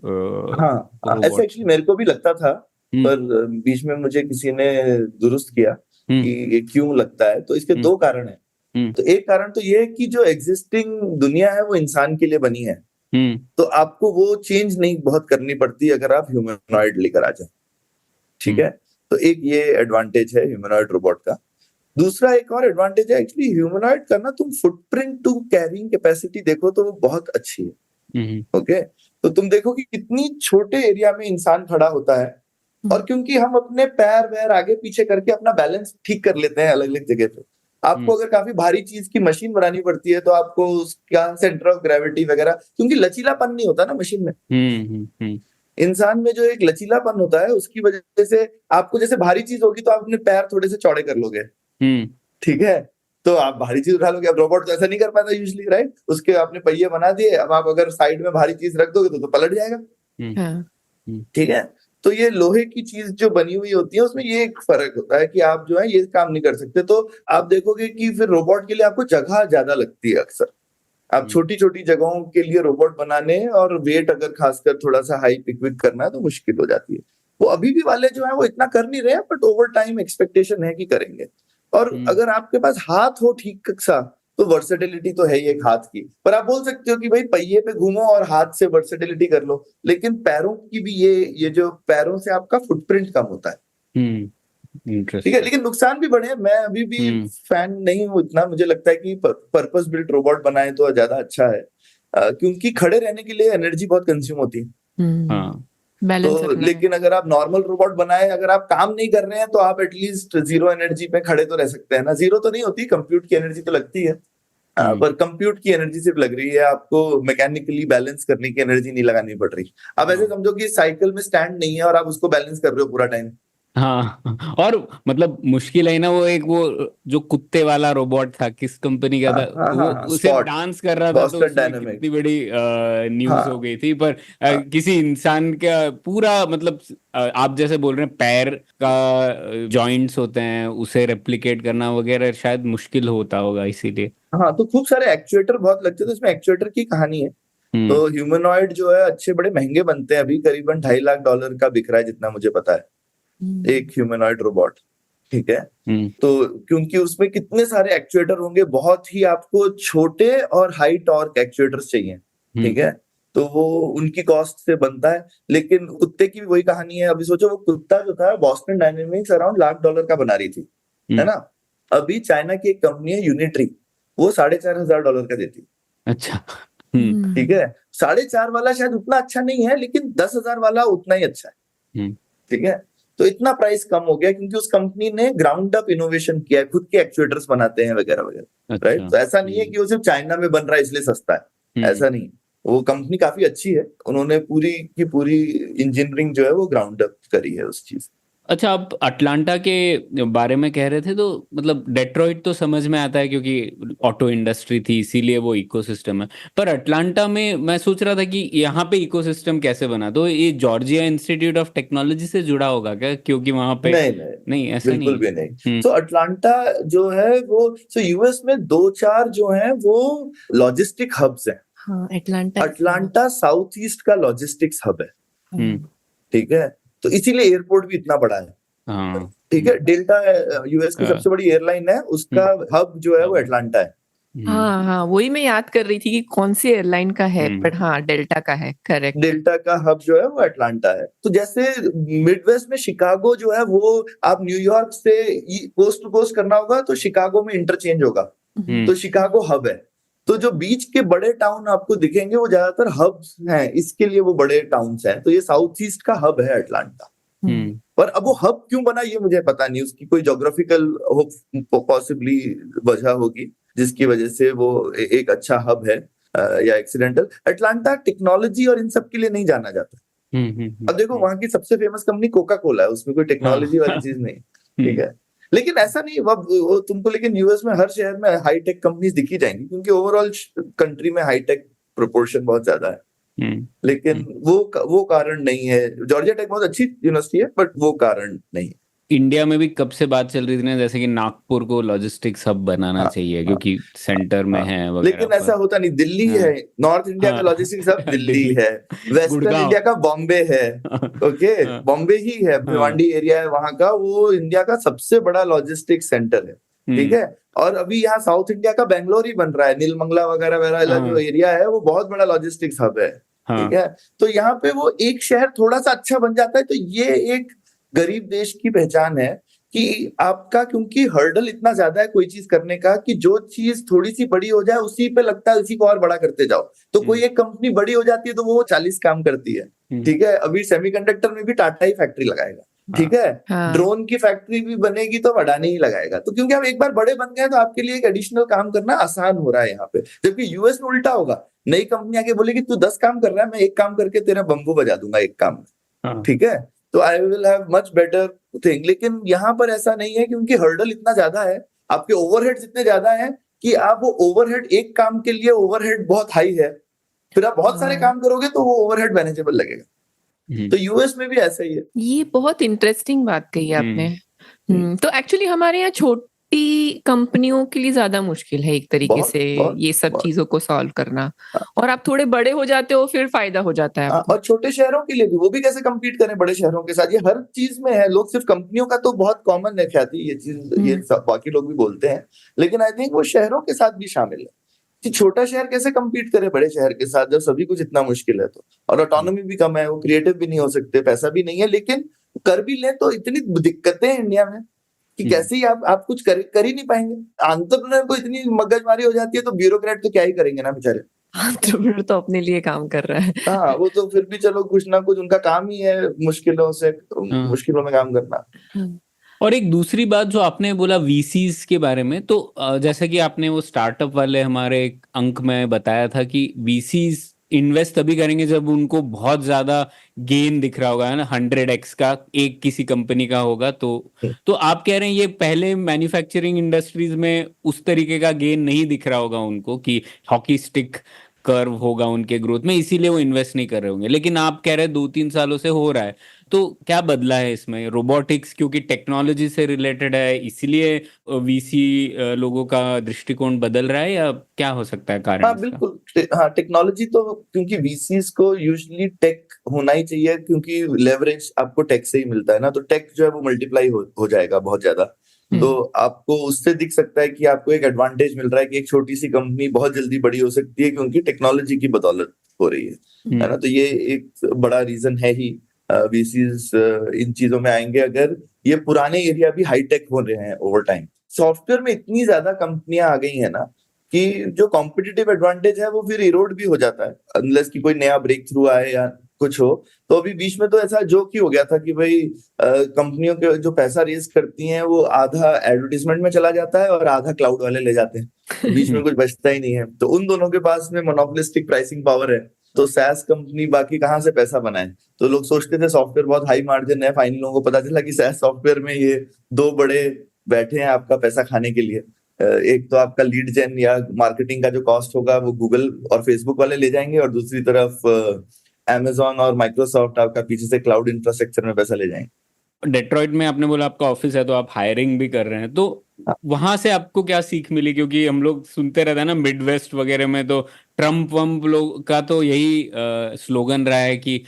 हाँ, ऐसा एक्चुअली मेरे को भी लगता था, पर बीच में मुझे किसी ने दुरुस्त किया कि ये क्यों लगता है। तो इसके 2 कारण हैं। तो एक कारण तो ये है कि जो एग्जिस्टिंग दुनिया है वो इंसान के लिए बनी है, तो आपको वो चेंज नहीं बहुत करनी पड़ती अगर आप ह्यूमनॉइड लेकर आ जाए, ठीक है। तो एक ये एडवांटेज है ह्यूमनॉइड रोबोट का। दूसरा एक और एडवांटेज है एक्चुअली ह्यूमनॉइड का ना, तुम फुटप्रिंट टू कैरिंग कैपेसिटी देखो तो वो बहुत अच्छी है। ओके, तो तुम देखो कि कितनी छोटे एरिया में इंसान खड़ा होता है, और क्योंकि हम अपने पैर वैर आगे पीछे करके अपना बैलेंस ठीक कर लेते हैं अलग अलग जगह पे, आपको अगर काफी भारी चीज की मशीन बनानी पड़ती है तो आपको उसका सेंटर ऑफ ग्रेविटी वगैरह, क्योंकि लचीलापन नहीं होता ना मशीन में। इंसान में जो एक लचीलापन होता है उसकी वजह से आपको जैसे भारी चीज होगी तो आप अपने पैर थोड़े से चौड़े कर लोगे, ठीक है, तो आप भारी चीज उठा लोगे। अब रोबोट तो ऐसा नहीं कर पाता यूजुअली, राइट। उसके आपने पहिए बना दिए, अब आप अगर साइड में भारी चीज रख दोगे तो पलट जाएगा, ठीक है। तो ये लोहे की चीज जो बनी हुई होती है उसमें ये एक फर्क होता है कि आप जो है ये काम नहीं कर सकते। तो आप देखोगे कि फिर रोबोट के लिए आपको जगह ज्यादा लगती है अक्सर। आप छोटी छोटी जगहों के लिए रोबोट बनाने, और वेट अगर खासकर थोड़ा सा हाई पिक करना है तो मुश्किल हो जाती है। वो अभी भी वाले जो है वो इतना कर नहीं रहे हैं, बट ओवर टाइम एक्सपेक्टेशन है कि करेंगे। और अगर आपके पास हाथ हो ठीक सा तो वर्सेटिलिटी तो है ही एक हाथ की, पर आप बोल सकते हो कि भाई पहिए पे घूमो और हाथ से वर्सेटिलिटी कर लो, लेकिन पैरों की भी ये जो पैरों से आपका फुटप्रिंट कम होता है, ठीक है। लेकिन नुकसान भी बड़े हैं। मैं अभी भी फैन नहीं हूँ इतना, मुझे लगता है कि पर्पस बिल्ट रोबोट बनाए तो ज्यादा अच्छा है, क्योंकि खड़े रहने के लिए एनर्जी बहुत कंज्यूम होती है। तो लेकिन अगर आप नॉर्मल रोबोट बनाए, अगर आप काम नहीं कर रहे हैं तो आप एटलीस्ट 0 एनर्जी पे खड़े तो रह सकते हैं ना। 0 तो नहीं होती, कंप्यूट की एनर्जी तो लगती है, पर कंप्यूट की एनर्जी सिर्फ लग रही है, आपको मैकेनिकली बैलेंस करने की एनर्जी नहीं लगानी पड़ रही। अब ऐसे समझो कि साइकिल में स्टैंड नहीं है और आप उसको बैलेंस कर रहे हो पूरा टाइम। हाँ, और मतलब मुश्किल है ना। वो जो कुत्ते वाला रोबोट था, किस कंपनी का था? वो उसे डांस कर रहा था, तो उसमें कितनी बड़ी न्यूज हो गई थी। पर किसी इंसान का पूरा, मतलब आप जैसे बोल रहे हैं पैर का जॉइंट्स होते हैं, उसे रेप्लिकेट करना वगैरह शायद मुश्किल होता होगा, इसीलिए। हाँ, तो खूब सारे एक्चुएटर बहुत लगते थे, तो इसमें एक्चुएटर की कहानी है। तो ह्यूमनॉइड जो है अच्छे बड़े महंगे बनते हैं, अभी करीबन $2.5 लाख का बिक रहा है जितना मुझे पता है, एक ह्यूमनॉइड रोबोट, ठीक है। तो क्योंकि उसमें कितने सारे एक्चुएटर होंगे, बहुत ही आपको छोटे और हाई टॉर्क एक्चुएटर्स चाहिए, ठीक है। तो वो उनकी कॉस्ट से बनता है। लेकिन कुत्ते की भी वही कहानी है। अभी सोचो, वो कुत्ता जो था बॉस्टन डायनेमिक्स अराउंड $1 लाख का बना रही थी, है ना। अभी चाइना की एक कंपनी है यूनिट्री, वो $4,500 का देती है। अच्छा, ठीक है। 4.5 वाला शायद उतना अच्छा नहीं है, लेकिन 10,000 वाला उतना ही अच्छा है, ठीक है। तो इतना प्राइस कम हो गया क्योंकि उस कंपनी ने ग्राउंड अप इनोवेशन किया है, खुद के एक्चुएटर्स बनाते हैं वगैरह वगैरह, राइट। तो ऐसा नहीं है कि वो सिर्फ चाइना में बन रहा है इसलिए सस्ता है, ऐसा नहीं। वो कंपनी काफी अच्छी है, उन्होंने पूरी की पूरी इंजीनियरिंग जो है वो ग्राउंड अप करी है उस चीज। अच्छा, आप अटलांटा के बारे में कह रहे थे, तो मतलब डेट्रॉइट तो समझ में आता है क्योंकि ऑटो इंडस्ट्री थी, इसीलिए वो इकोसिस्टम है। पर अटलांटा में मैं सोच रहा था कि यहाँ पे इकोसिस्टम कैसे बना, तो ये जॉर्जिया इंस्टीट्यूट ऑफ टेक्नोलॉजी से जुड़ा होगा क्या, क्योंकि वहाँ पे नहीं नहीं, नहीं, ऐसा बिल्कुल नहीं भी है। नहीं। तो अटलांटा जो है वो, सो यूएस में 2-4 जो है वो लॉजिस्टिक हब्स हैं। हाँ, अटलांटा अटलांटा साउथ ईस्ट का लॉजिस्टिक्स हब है, हम्म, ठीक है। तो इसीलिए एयरपोर्ट भी इतना बड़ा है, हाँ, ठीक है। डेल्टा यूएस की सबसे बड़ी एयरलाइन है, उसका हब जो है वो अटलांटा है। हाँ हाँ, वही मैं याद कर रही थी कि कौन सी एयरलाइन का है, हम्म। पर हाँ डेल्टा का है, करेक्ट। डेल्टा का हब जो है वो अटलांटा है। तो जैसे मिडवेस्ट में शिकागो जो है वो, आप न्यूयॉर्क से कोस्ट टू कोस्ट करना होगा तो शिकागो में इंटरचेंज होगा, तो शिकागो हब है। तो जो बीच के बड़े टाउन आपको दिखेंगे वो ज्यादातर हब्स हैं, इसके लिए वो बड़े टाउन्स हैं। तो ये साउथ ईस्ट का हब है अटलांटा। पर अब वो हब क्यों बना ये मुझे पता नहीं, उसकी कोई ज्योग्राफिकल पॉसिबली वजह होगी जिसकी वजह से वो एक अच्छा हब है, या एक्सीडेंटल। अटलांटा टेक्नोलॉजी और इन सब के लिए नहीं जाना जाता। अब देखो वहां की सबसे फेमस कंपनी कोका कोला है, उसमें कोई टेक्नोलॉजी वाली चीज नहीं, ठीक है। लेकिन ऐसा नहीं वो तुमको, लेकिन यूएस में हर शहर में हाईटेक कंपनीज दिखी जाएंगी क्योंकि ओवरऑल कंट्री में हाईटेक प्रोपोर्शन बहुत ज्यादा है। लेकिन वो कारण नहीं है। जॉर्जिया टेक बहुत अच्छी यूनिवर्सिटी है, बट वो कारण नहीं है। इंडिया में भी कब से बात चल रही थी ना, जैसे कि नागपुर को लॉजिस्टिक्स हब बनाना चाहिए क्योंकि सेंटर में है वगैरह, लेकिन ऐसा होता नहीं। दिल्ली है, नॉर्थ इंडिया का लॉजिस्टिक्स हब दिल्ली है, वेस्टर्न इंडिया का बॉम्बे है, ओके, बॉम्बे ही है, भिवांडी एरिया है वहां का, वो इंडिया का सबसे बड़ा लॉजिस्टिक सेंटर है, ठीक है। और अभी यहाँ साउथ इंडिया का बैंगलोर ही बन रहा है, नीलमंगला वगैरह वगैरह जो एरिया है वो बहुत बड़ा लॉजिस्टिक्स हब है, ठीक है। तो यहाँ पे वो एक शहर थोड़ा सा अच्छा बन जाता है, तो ये एक गरीब देश की पहचान है कि आपका, क्योंकि हर्डल इतना ज्यादा है कोई चीज करने का कि जो चीज थोड़ी सी बड़ी हो जाए उसी पे लगता है उसी को और बड़ा करते जाओ। तो कोई एक कंपनी बड़ी हो जाती है तो वो 40 काम करती है, ठीक है। अभी सेमीकंडक्टर में भी टाटा ही फैक्ट्री लगाएगा, ठीक है। ड्रोन की फैक्ट्री भी बनेगी तो अडानी ही लगाएगा। तो क्योंकि आप एक बार बड़े बन गए तो आपके लिए एक एडिशनल काम करना आसान हो रहा है यहाँ पे। जबकि यूएस में उल्टा होगा, नई कंपनी आके बोलेगी तू 10 काम कर रहा है, मैं एक काम करके तेरा बम्बू बजा दूंगा एक काम में, ठीक है। तो I will have much better thing. लेकिन यहाँ पर ऐसा नहीं है क्योंकि हर्डल इतना ज्यादा है, आपके ओवरहेड्स इतने ज्यादा है कि आप वो ओवरहेड, एक काम के लिए ओवरहेड बहुत हाई है, फिर आप बहुत सारे काम करोगे तो वो ओवरहेड मैनेजेबल लगेगा। तो यूएस में भी ऐसा ही है। ये बहुत इंटरेस्टिंग बात कही आपने। तो एक्चुअली हमारे यहाँ छोटी कंपनियों के लिए ज्यादा मुश्किल है एक तरीके से ये सब चीजों को सॉल्व करना, और आप थोड़े बड़े हो जाते हो फिर फायदा हो जाता है आपको। और छोटे शहरों के लिए भी वो भी कैसे compete करें बड़े शहरों के साथ, ये हर चीज में है। लोग सिर्फ कंपनियों का तो बहुत कॉमन है ख्याति, ये चीज ये बाकी लोग भी बोलते हैं, लेकिन आई थिंक वो शहरों के साथ भी शामिल है कि छोटा शहर कैसे compete करे बड़े शहर के साथ जब सभी कुछ इतना मुश्किल है। तो और ऑटोनॉमी भी कम है, वो क्रिएटिव भी नहीं हो सकते, पैसा भी नहीं है, लेकिन कर भी ले तो इतनी दिक्कतें हैं इंडिया में कि कैसे ही आप कुछ कर ही नहीं पाएंगे। एंटरप्रेन्योर को इतनी मगजमारी हो जाती है तो ब्यूरोक्रेट तो क्या ही करेंगे ना बेचारे। एंटरप्रेन्योर तो अपने लिए काम कर रहा है। हाँ, वो तो फिर भी चलो कुछ ना कुछ उनका काम ही है मुश्किलों में काम करना। और एक दूसरी बात जो आपने बोला वीसीज के बारे में, तो जैसा कि आपने वो स्टार्टअप वाले हमारे एक अंक में बताया था कि वीसीज इन्वेस्ट तभी करेंगे जब उनको बहुत ज्यादा गेन दिख रहा होगा, है ना, 100x का एक किसी कंपनी का होगा। तो आप कह रहे हैं ये पहले मैन्युफैक्चरिंग इंडस्ट्रीज में उस तरीके का गेन नहीं दिख रहा होगा उनको कि हॉकी स्टिक कर्व होगा उनके ग्रोथ में, इसीलिए वो इन्वेस्ट नहीं कर रहे होंगे। लेकिन आप कह रहे हैं 2-3 सालों से हो रहा है, तो क्या बदला है इसमें? रोबोटिक्स क्योंकि टेक्नोलॉजी से रिलेटेड है इसलिए वीसी लोगों का दृष्टिकोण बदल रहा है, या क्या हो सकता है कारण? हाँ बिल्कुल, हाँ टेक्नोलॉजी तो, क्योंकि वीसीज को यूजुअली टेक होना ही चाहिए क्योंकि लेवरेज आपको टेक से ही मिलता है ना। तो टेक जो है वो मल्टीप्लाई हो जाएगा बहुत ज्यादा। तो आपको उससे दिख सकता है कि आपको एक एडवांटेज मिल रहा है कि एक छोटी सी कंपनी बहुत जल्दी बड़ी हो सकती है क्योंकि टेक्नोलॉजी की बदौलत हो रही है ना। तो ये एक बड़ा रीजन है ही वीसीज इन चीजों में आएंगे अगर ये पुराने एरिया भी हाईटेक हो रहे हैं ओवर टाइम। सॉफ्टवेयर में इतनी ज्यादा कंपनियां आ गई है ना कि जो कॉम्पिटिटिव एडवांटेज है वो फिर इरोड भी हो जाता है अनलेस कि कोई नया ब्रेक थ्रू आए या कुछ हो। तो अभी बीच में तो ऐसा जोक ही हो गया था कि भाई कंपनियों के जो पैसा रेज करती हैं वो आधा एडवर्टीजमेंट में चला जाता है और आधा क्लाउड वाले ले जाते हैं, बीच में कुछ बचता ही नहीं है। तो उन दोनों के पास में मोनोपोलिस्टिक प्राइसिंग पावर है, तो सैस कंपनी बाकी कहाँ से पैसा बनाए? तो लोग सोचते थे सॉफ्टवेयर बहुत हाई मार्जिन है, फाइनली लोगों को पता चला कि सैस सॉफ्टवेयर में ये दो बड़े बैठे हैं आपका पैसा खाने के लिए। एक तो आपका लीड जेन या मार्केटिंग का जो कॉस्ट होगा वो गूगल और फेसबुक वाले ले जाएंगे, और दूसरी तरफ Amazon और माइक्रोसॉफ्ट आपका पीछे से क्लाउड इंफ्रास्ट्रक्चर में पैसा ले जाएंगे। डेट्रॉइट में आपने बोला आपका ऑफिस है, तो आप हायरिंग भी कर रहे हैं, तो वहां से आपको क्या सीख मिली? क्योंकि हम लोग सुनते रहते हैं ना, मिड वेस्ट वगैरह में तो ट्रम्प वम्प लोग का तो यही स्लोगन रहा है कि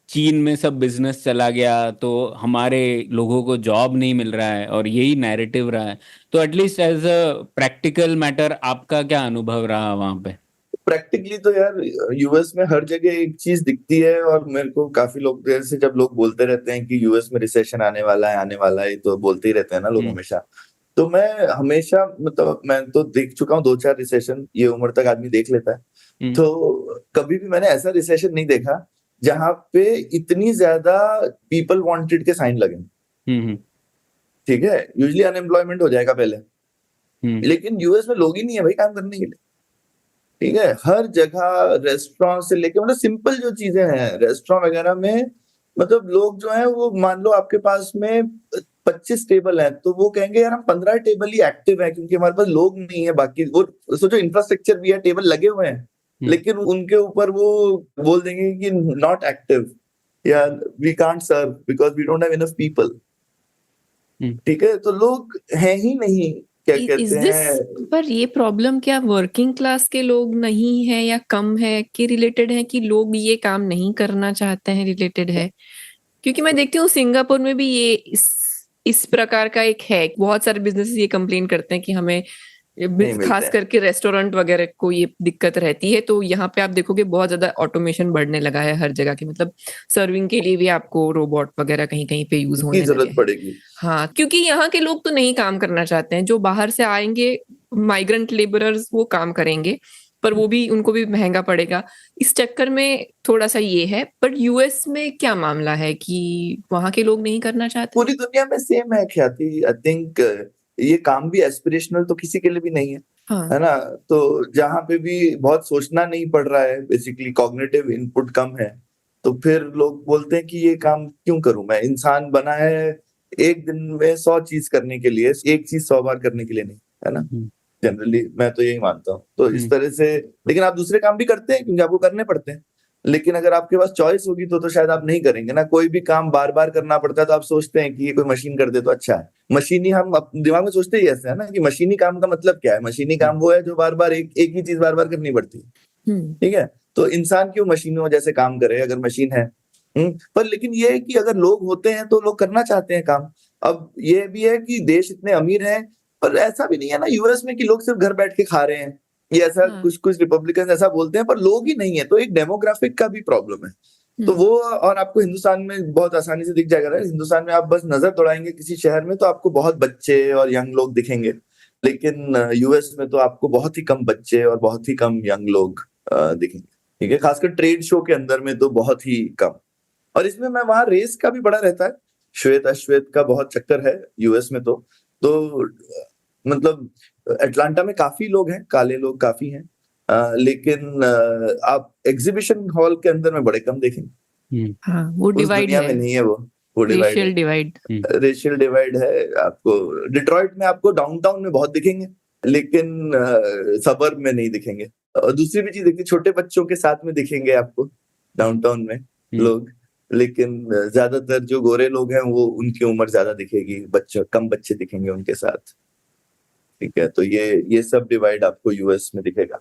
चीन में सब बिजनेस चला गया तो हमारे लोगों को जॉब नहीं मिल रहा है, और यही नैरेटिव रहा है। तो at least as a practical matter आपका क्या अनुभव रहा वहां पे? प्रैक्टिकली तो यार यूएस में हर जगह एक चीज दिखती है, और मेरे को काफी लोग जैसे जब लोग बोलते रहते हैं कि यूएस में रिसेशन आने वाला है आने वाला है, तो बोलते ही रहते हैं ना लोग हमेशा। तो मैं हमेशा मतलब मैं तो देख चुका हूँ 2-4 रिसेशन, ये उम्र तक आदमी देख लेता है। तो कभी भी मैंने ऐसा रिसेशन नहीं देखा जहां पे इतनी ज्यादा पीपल वांटेड के साइन लगे। ठीक है, यूजुअली अनएम्प्लॉयमेंट हो जाएगा पहले, लेकिन यूएस में लोग ही नहीं है भाई काम करने के लिए। ठीक है, हर जगह रेस्टोरेंट से लेके मतलब सिंपल जो चीजें हैं रेस्टोरेंट वगैरह में, मतलब लोग जो है वो मान लो आपके पास में 25 टेबल है तो वो कहेंगे यार हम 15 टेबल ही एक्टिव है क्योंकि हमारे पास लोग नहीं है, बाकी वो सोचो इंफ्रास्ट्रक्चर भी है, टेबल लगे हुए हैं, लेकिन उनके ऊपर वो बोल देंगे कि नॉट एक्टिव या we can't serve because we don't have enough people. ठीक है, तो लोग हैं ही नहीं, क्या कहते हैं। पर ये प्रॉब्लम क्या वर्किंग क्लास के लोग नहीं है या कम है कि रिलेटेड है, कि लोग ये काम नहीं करना चाहते हैं रिलेटेड है? क्योंकि मैं देखती हूँ सिंगापुर में भी ये इस प्रकार का एक है, बहुत सारे बिजनेस ये कंप्लेन करते हैं कि हमें खास करके रेस्टोरेंट वगैरह को ये दिक्कत रहती है। तो यहाँ पे आप देखोगे बहुत ज्यादा ऑटोमेशन बढ़ने लगा है हर जगह की, मतलब सर्विंग के लिए भी आपको रोबोट वगैरह कहीं कहीं पे यूज होने जरूरत पड़ेगी। हाँ, क्योंकि यहाँ के लोग तो नहीं काम करना चाहते हैं, जो बाहर से आएंगे माइग्रेंट लेबरर्स वो काम करेंगे, पर वो भी उनको भी महंगा पड़ेगा। इस चक्कर में थोड़ा सा ये है। बट यूएस में क्या मामला है कि वहां के लोग नहीं करना चाहते? पूरी दुनिया में सेम है ख्याति, आई थिंक ये काम भी एस्पिरेशनल तो किसी के लिए भी नहीं है। हाँ। है ना, तो जहाँ पे भी बहुत सोचना नहीं पड़ रहा है, बेसिकली कॉग्निटिव इनपुट कम है, तो फिर लोग बोलते हैं कि ये काम क्यों करूं मैं, इंसान बना है एक दिन में 100 चीज करने के लिए, एक चीज 100 बार करने के लिए नहीं, है ना। जनरली मैं तो यही मानता हूँ। तो इस तरह से, लेकिन आप दूसरे काम भी करते हैं क्योंकि आपको करने पड़ते हैं, लेकिन अगर आपके पास चॉइस होगी तो शायद आप नहीं करेंगे ना। कोई भी काम बार बार करना पड़ता है तो आप सोचते हैं कि ये कोई मशीन कर दे तो अच्छा है। मशीनी, हम दिमाग में सोचते ही ऐसे है ना कि मशीनी काम का मतलब क्या है, मशीनी काम वो है जो बार बार एक ही चीज बार बार करनी पड़ती है। ठीक है, तो इंसान क्यों मशीनों जैसे काम करे अगर मशीन है। पर लेकिन ये है कि अगर लोग होते हैं तो लोग करना चाहते हैं काम। अब ये भी है कि देश इतने अमीर हैं, पर ऐसा भी नहीं है ना यूएस में कि लोग सिर्फ घर बैठ के खा रहे हैं, ये ऐसा कुछ रिपब्लिकन ऐसा बोलते हैं, पर लोग ही नहीं है, तो एक डेमोग्राफिक का भी प्रॉब्लम है। तो वो, और आपको हिंदुस्तान में बहुत आसानी से दिख जाएगा। हिंदुस्तान में आप बस नजर दौड़ाएंगे किसी शहर में तो आपको बहुत बच्चे और यंग लोग दिखेंगे, लेकिन यूएस में तो आपको बहुत ही कम बच्चे और बहुत ही कम यंग लोग दिखेंगे। ठीक है, खासकर ट्रेड शो के अंदर में तो बहुत ही कम। और इसमें मैं वहां रेस का भी बड़ा रहता है, श्वेत अश्वेत का बहुत चक्कर है यूएस में। तो मतलब अटलांटा में काफी लोग हैं, काले लोग काफी हैं, लेकिन आप एग्जीबिशन हॉल के अंदर में बड़े कम देखेंगे। हाँ, वो डिवाइड है, में नहीं है वो रेशियल डिवाइड। रेशियल डिवाइड है। आपको डिट्रॉइट में आपको डाउनटाउन में बहुत दिखेंगे, लेकिन सबर्ब में नहीं दिखेंगे। और दूसरी भी चीज देखिए, छोटे बच्चों के साथ में दिखेंगे आपको डाउनटाउन में लोग, लेकिन ज्यादातर जो गोरे लोग हैं वो उनकी उम्र ज्यादा दिखेगी, बच्चे कम बच्चे दिखेंगे उनके साथ। ठीक है, तो ये सब डिवाइड आपको यूएस में दिखेगा।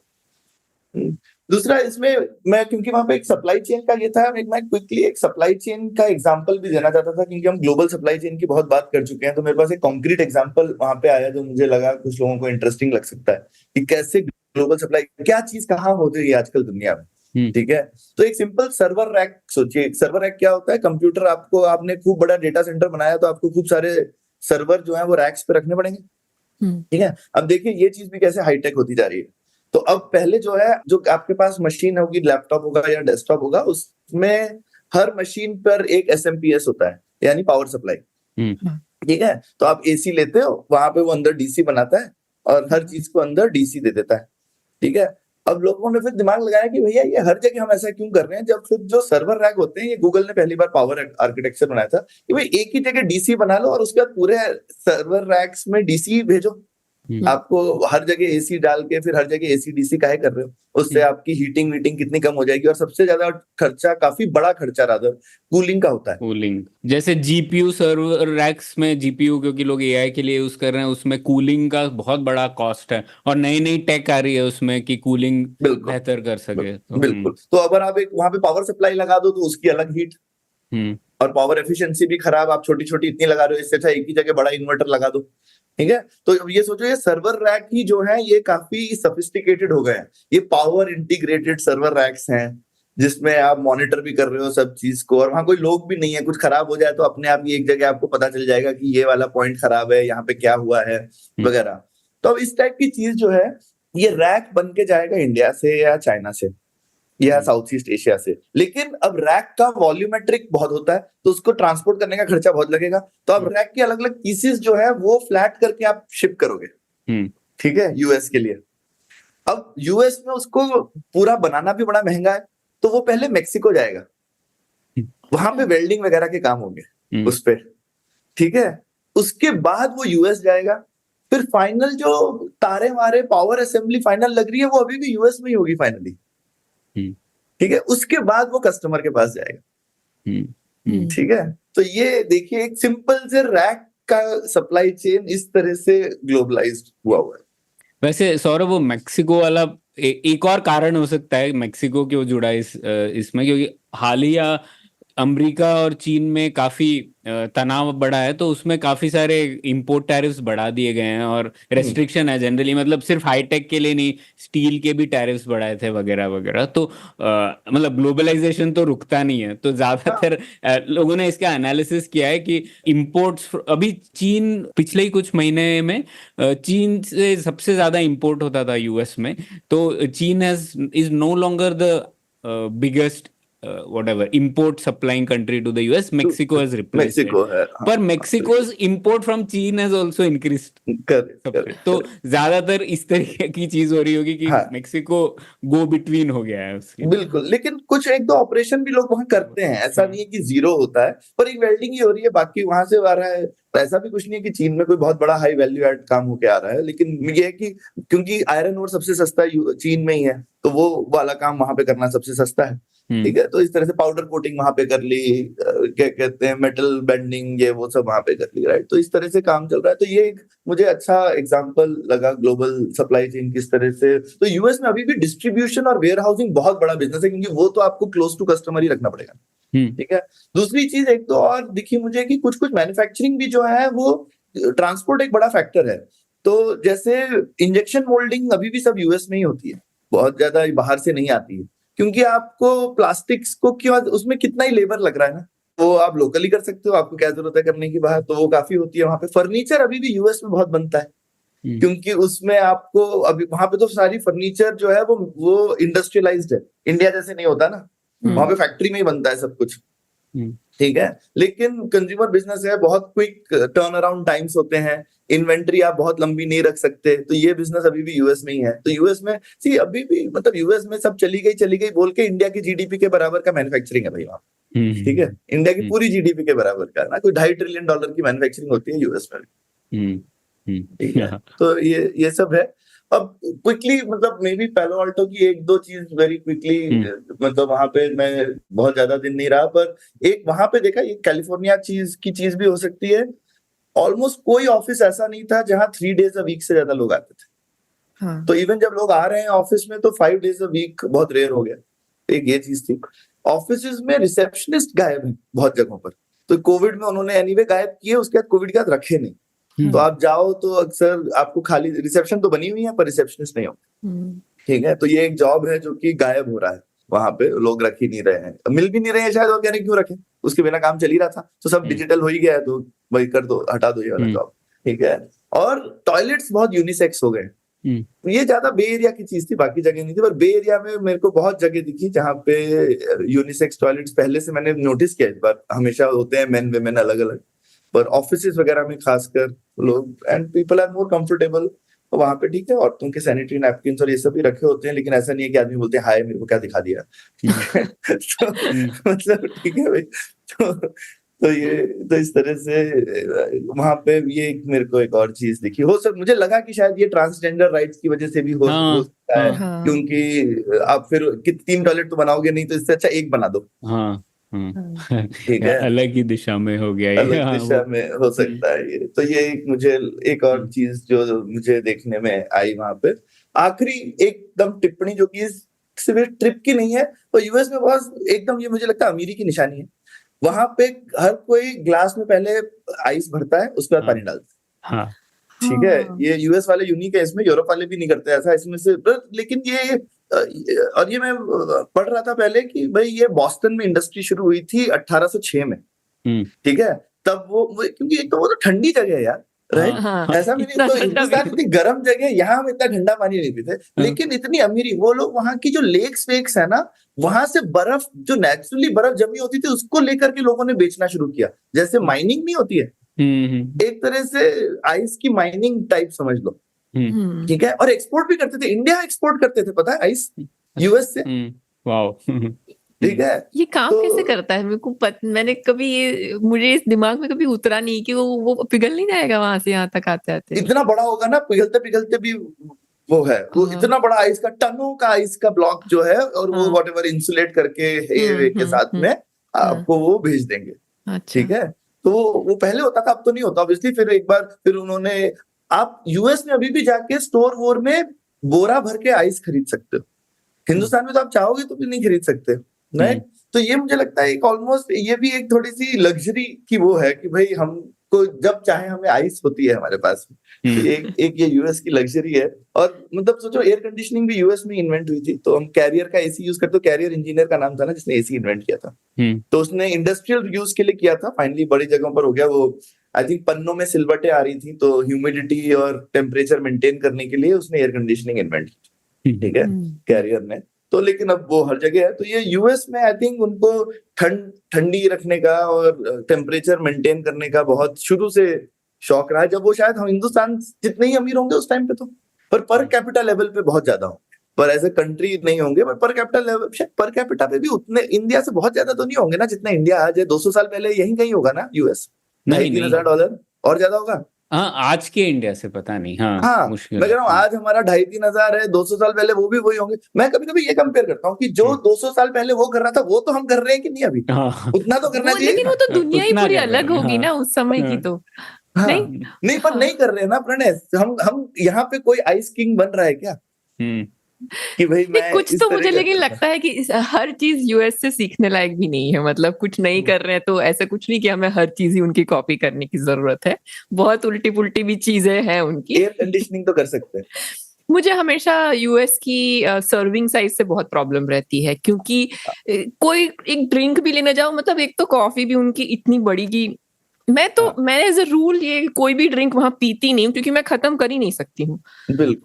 दूसरा इसमें मैं, क्योंकि वहां पे एक सप्लाई चेन का ये था, मैं क्विकली एक सप्लाई चेन का एग्जांपल भी देना चाहता था, क्योंकि हम ग्लोबल सप्लाई चेन की बहुत बात कर चुके हैं। तो मेरे पास एक कॉन्क्रीट एग्जांपल वहां पे आया जो मुझे लगा कुछ लोगों को इंटरेस्टिंग लग सकता है कि कैसे ग्लोबल सप्लाई, क्या चीज कहाँ हो रही है आजकल दुनिया में। ठीक है, तो एक सिंपल सर्वर रैक सोचिए। सर्वर रैक क्या होता है? कंप्यूटर, आपने खूब बड़ा डेटा सेंटर बनाया तो आपको खूब सारे सर्वर जो है वो रैक्स पे रखने पड़ेंगे। ठीक है, अब देखिए ये चीज भी कैसे हाईटेक होती जा रही है। तो अब पहले जो है, जो आपके पास मशीन होगी, लैपटॉप होगा या डेस्कटॉप होगा, उसमें हर मशीन पर एक एसएमपीएस होता है, यानी पावर सप्लाई। ठीक है, तो आप एसी लेते हो, वहां पे वो अंदर डीसी बनाता है और हर चीज को अंदर डीसी दे देता है। ठीक है, अब लोगों ने फिर दिमाग लगाया कि भैया ये हर जगह हम ऐसा क्यों कर रहे हैं, जब फिर जो सर्वर रैक होते हैं, ये गूगल ने पहली बार पावर आर्किटेक्चर बनाया था कि भाई एक ही जगह डीसी बना लो और उसके बाद पूरे सर्वर रैक्स में डीसी भेजो। आपको हर जगह एसी डाल के फिर हर जगह एसी डीसी काहे कर रहे हो, उससे आपकी हीटिंग वीटिंग कितनी कम हो जाएगी, और सबसे ज्यादा खर्चा, काफी बड़ा खर्चा रादर कूलिंग का होता है। कूलिंग, जैसे जीपीयू सर्वर रैक्स में जीपीयू, क्योंकि लोग एआई के लिए यूज कर रहे हैं, उसमें कूलिंग का बहुत बड़ा कॉस्ट है, और नई नई टेक आ रही है उसमें कि कूलिंग बेहतर कर सके। बिल्कुल। तो अगर आप एक वहां पे पावर सप्लाई लगा दो तो उसकी अलग हीट, और पावर एफिशिएंसी भी खराब, आप छोटी छोटी इतनी लगा रहे हो, इससे अच्छा एक ही जगह बड़ा इन्वर्टर लगा दो। ठीक है, तो ये सोचो, ये सर्वर रैक ही जो है ये काफी सोफिस्टिकेटेड हो गए हैं, ये पावर इंटीग्रेटेड सर्वर रैक्स हैं जिसमें आप मॉनिटर भी कर रहे हो सब चीज को, और वहां कोई लोग भी नहीं है, कुछ खराब हो जाए तो अपने आप ही एक जगह आपको पता चल जाएगा कि ये वाला पॉइंट खराब है, यहाँ पे क्या हुआ है वगैरह। तो अब इस टाइप की चीज जो है, ये रैक बन के जाएगा इंडिया से या चाइना से या साउथ ईस्ट एशिया से, लेकिन अब रैक का वॉल्यूमेट्रिक बहुत होता है, तो उसको ट्रांसपोर्ट करने का खर्चा बहुत लगेगा, तो अब रैक के अलग अलग पीसेस जो है वो फ्लैट करके आप शिप करोगे, ठीक है, यूएस के लिए। अब यूएस में उसको पूरा बनाना भी बड़ा महंगा है, तो वो पहले मेक्सिको जाएगा, वहां पे वेल्डिंग वगैरह के काम होंगे उस पे, ठीक है, उसके बाद वो यूएस जाएगा, फिर फाइनल जो तारे वारे पावर असेंबली फाइनल लग रही है वो अभी भी यूएस में ही होगी फाइनली, ठीक है, उसके बाद वो कस्टमर के पास जाएगा। ठीक है, तो ये देखिए एक सिंपल से रैक का सप्लाई चेन इस तरह से ग्लोबलाइज्ड हुआ है। वैसे सौरभ, वो मेक्सिको वाला एक और कारण हो सकता है मेक्सिको क्यों जुड़ा इसमें, क्योंकि हालिया अमेरिका और चीन में काफी तनाव बढ़ा है, तो उसमें काफी सारे इंपोर्ट टैरिफ्स बढ़ा दिए गए हैं, और रेस्ट्रिक्शन है जनरली, मतलब सिर्फ हाईटेक के लिए नहीं, स्टील के भी टैरिफ्स बढ़ाए थे वगैरह वगैरह। तो मतलब ग्लोबलाइजेशन तो रुकता नहीं है, तो ज्यादातर लोगों ने इसका एनालिसिस किया है कि इंपोर्ट्स, अभी चीन पिछले ही कुछ महीने में चीन से सबसे ज्यादा इंपोर्ट होता था यूएस में, तो चीन is no longer the biggest whatever import supplying country to the US. Mexico has replaced it. पर Mexico's import from China has also increased. तो ज्यादातर इस तरीके की चीज हो रही होगी कि मेक्सिको गो बिटवीन हो गया है उसके। बिल्कुल, लेकिन कुछ एक दो ऑपरेशन भी लोग वहां करते हैं, ऐसा नहीं है कि जीरो होता है, पर एक वेल्डिंग ही हो रही है, बाकी वहां से आ रहा है। ऐसा भी कुछ नहीं है कि चीन में कोई बहुत बड़ा हाई वैल्यू एड काम होके आ रहा है, लेकिन ये है कि क्योंकि आयरन ओर सबसे सस्ता चीन में ही है, तो वो वाला काम वहां पे करना सबसे सस्ता है। ठीक है, तो इस तरह से पाउडर कोटिंग वहां पे कर ली, क्या कहते हैं, मेटल बेंडिंग, ये वो सब वहां पे कर ली, राइट। तो इस तरह से काम चल रहा है। तो ये एक मुझे अच्छा एग्जांपल लगा ग्लोबल सप्लाई चेन किस तरह से। तो यूएस में अभी भी डिस्ट्रीब्यूशन और वेयर हाउसिंग बहुत बड़ा बिजनेस है, क्योंकि वो तो आपको क्लोज टू कस्टमर ही रखना पड़ेगा। ठीक है, दूसरी चीज एक तो और दिखी मुझे कि कुछ कुछ मैन्युफैक्चरिंग भी जो है वो ट्रांसपोर्ट एक बड़ा फैक्टर है। तो जैसे इंजेक्शन मोल्डिंग अभी भी सब यूएस में ही होती है, बहुत ज्यादा बाहर से नहीं आती है, क्योंकि आपको प्लास्टिक्स को क्यों, उसमें कितना ही लेबर लग रहा है ना, वो आप लोकली कर सकते हो, आपको क्या जरूरत है करने की बाहर, तो वो काफी होती है वहां पे। फर्नीचर अभी भी यूएस में बहुत बनता है, क्योंकि उसमें आपको अभी वहां पे तो सारी फर्नीचर जो है वो इंडस्ट्रियलाइज्ड है, इंडिया जैसे नहीं होता ना, वहां पे फैक्ट्री में ही बनता है सब कुछ। ठीक है, लेकिन कंज्यूमर बिजनेस है, बहुत क्विक टर्न अराउंड टाइम्स होते हैं, इन्वेंट्री आप बहुत लंबी नहीं रख सकते, तो ये बिजनेस अभी भी यूएस में ही है। तो यूएस में अभी भी मतलब यूएस में सब चली गई बोल के इंडिया की जीडीपी के बराबर का मैन्युफैक्चरिंग है भाई वहां। ठीक है, इंडिया की पूरी जीडीपी के बराबर का ना, कोई $2.5 ट्रिलियन की मैन्युफैक्चरिंग होती है यूएस में। ठीक है, तो ये सब है। अब क्विकली मतलब मे बी पैलो अल्टो की एक दो चीज वेरी क्विकली, मतलब वहां पे मैं बहुत ज्यादा दिन नहीं रहा, पर एक वहां पे देखा, ये कैलिफोर्निया की चीज भी हो सकती है। ऑलमोस्ट कोई ऑफिस ऐसा नहीं था जहां 3 days a week से ज्यादा लोग आते थे। तो इवन जब लोग आ रहे हैं ऑफिस में तो 5 days a week बहुत रेयर हो गया। एक ये चीज थी। ऑफिस में रिसेप्शनिस्ट गायब है बहुत जगहों पर, तो कोविड में उन्होंने एनीवे गायब किए, उसके बाद कोविड के बाद रखे नहीं। तो आप जाओ तो अक्सर आपको खाली रिसेप्शन तो बनी हुई है पर रिसेप्शनिस्ट नहीं हो। ठीक है, तो ये एक जॉब है जो कि गायब हो रहा है, वहां पे लोग रख ही नहीं रहे हैं, मिल भी नहीं रहे हैं शायद, और कहने क्यों रखे, उसके बिना काम चल ही रहा था, तो सब डिजिटल हो ही गया है, तो वही कर दो, हटा दो ये वाला जॉब। ठीक है, और टॉयलेट्स बहुत यूनिसेक्स हो गए, ये ज्यादा बे एरिया की चीज थी, बाकी जगह नहीं थी, पर बे एरिया में मेरे को बहुत जगह दिखी जहाँ पे यूनिसेक्स टॉयलेट्स पहले से मैंने नोटिस किया, इस बार हमेशा होते हैं मेन वेमेन अलग अलग, पर ऑफिस वगैरह में खासकर लोग and people are more comfortable तो वहां पे ठीक है, औरतों के सैनिटरी नैपकिन और ये सब भी रखे होते हैं, लेकिन ऐसा नहीं है कि आदमी बोलते हैं हाय मेरे को क्या दिखा दिया। तो मतलब ठीक है भाई। तो ये तो इस तरह से वहां पे ये मेरे को एक और चीज दिखी। हो सक मुझे लगा कि शायद ये ट्रांसजेंडर राइट्स की वजह से भी हो सकता है, क्योंकि आप फिर 3 टॉयलेट तो बनाओगे नहीं, तो इससे अच्छा एक बना दो। ठीक है, अलग ही दिशा में हो गया ये। अलग दिशा में हो सकता है ये। तो ये मुझे एक और चीज जो मुझे देखने में आई वहां पे, आखिरी एकदम टिप्पणी जो कि सिर्फ ट्रिप की नहीं है, तो यूएस में बहुत एकदम ये मुझे लगता है अमीरी की निशानी है। वहां पे हर कोई ग्लास में पहले आइस भरता है, उसके बाद पानी डालता है। ठीक है, ये यूएस वाले यूनिक है इसमें, यूरोप वाले भी नहीं करते ऐसा इसमें से। लेकिन ये और ये मैं पढ़ रहा था पहले कि भाई ये बॉस्टन में इंडस्ट्री शुरू हुई थी 1806 में। ठीक है, तब वो क्योंकि एक तो वो तो ठंडी जगह है यार, राइट? ऐसा भी नहीं, तो हिंदुस्तान इतनी गर्म जगह, यहाँ हम इतना ठंडा पानी नहीं पीते, लेकिन इतनी अमीरी। वो लोग वहां की जो लेक्स वेक्स है ना, वहां से बर्फ जो नेचुरली बर्फ जमी होती थी उसको लेकर के लोगों ने बेचना शुरू किया। जैसे माइनिंग नहीं होती है, एक तरह से आइस की माइनिंग टाइप समझ लो। ठीक है, और एक्सपोर्ट भी करते थे, इंडिया एक्सपोर्ट करते थे पता है आइस यूएस से। वाओ। ठीक है, ये काम कैसे करता है? मेरे को मैंने कभी ये मुझे इस दिमाग में कभी उतरा नहीं कि वो पिघल नहीं जाएगा वहां से यहाँ तक आते आते। इतना बड़ा होगा ना, पिघलते पिघलते भी वो है, वो इतना बड़ा आइस का, टनों का आइस का ब्लॉक जो है, और वो व्हाटएवर इंसुलेट करके के साथ में आपको वो भेज देंगे। ठीक है, तो वो पहले होता था, अब तो नहीं होता ऑब्वियसली। फिर एक बार फिर उन्होंने, आप यूएस में अभी भी जाके स्टोर वोर में बोरा भर के आइस खरीद सकते हो, हिंदुस्तान में तो आप चाहोगे तो भी नहीं खरीद सकते, राइट? तो ये मुझे लगता है एक ऑलमोस्ट ये भी एक थोड़ी सी लग्जरी की वो है कि भाई हमको जब चाहे हमें आइस होती है हमारे पास। एक ये यूएस की लग्जरी है। और मतलब सोचो, एयर कंडीशनिंग भी यूएस में इन्वेंट हुई थी, तो हम कैरियर का एसी यूज करते, कैरियर इंजीनियर का नाम था ना जिसने एसी इन्वेंट किया था, तो उसने इंडस्ट्रियल यूज के लिए किया था, फाइनली बड़ी जगहों पर हो गया वो। आई थिंक पन्नों में सिलवटें आ रही थी, तो ह्यूमिडिटी और टेम्परेचर मेंटेन करने के लिए उसने एयर कंडीशनिंग इन्वेंट की। ठीक है, कैरियर ने तो, लेकिन अब वो हर जगह है। तो ये यूएस में आई थिंक उनको ठंडी रखने का और टेम्परेचर मेंटेन करने का बहुत शुरू से शौक रहा है। जब वो शायद हम हिंदुस्तान जितने ही अमीर होंगे उस टाइम पे, तो पर कैपिटा लेवल पे बहुत ज्यादा होंगे, पर एज ए कंट्री नहीं होंगे, पर कैपिटा लेवल, शायद पर कैपिटा पे भी उतने इंडिया से बहुत ज्यादा तो नहीं होंगे ना जितना इंडिया आज है। 200 साल पहले यहीं कहीं होगा ना यूएस, $2,500 और ज्यादा होगा। हाँ, आज के इंडिया से पता नहीं। हाँ, मैं कह रहा हूँ आज हमारा 2,500-3,000 है, 200 साल पहले वो भी वही होंगे। मैं कभी कभी ये कंपेयर करता हूँ कि जो 200 साल पहले वो कर रहा था, वो तो हम कर रहे हैं कि नहीं अभी? उतना तो करना चाहिए। लेकिन वो तो दुनिया ही पूरी अलग होगी ना उस समय की, तो नहीं पर नहीं कर रहे हैं ना प्रणय। हम यहाँ पे कोई आइस किंग बन रहा है क्या? कि भाई मैं कुछ तो मुझे लेकिन लगता है कि हर चीज यूएस से सीखने लायक भी नहीं है। मतलब कुछ नहीं कर रहे हैं तो ऐसा कुछ नहीं कि हमें हर चीज ही उनकी कॉपी करने की जरूरत है। बहुत उल्टी पुल्टी भी चीजें हैं उनकी। एयर कंडीशनिंग तो कर सकते हैं। मुझे हमेशा यूएस की सर्विंग साइज से बहुत प्रॉब्लम रहती है, क्योंकि कोई एक ड्रिंक भी लेने जाओ, मतलब एक तो कॉफी भी उनकी इतनी बड़ी की मैं एज अ रूल ये कोई भी ड्रिंक वहां पीती नहीं हूँ, क्योंकि मैं खत्म कर ही नहीं सकती हूँ।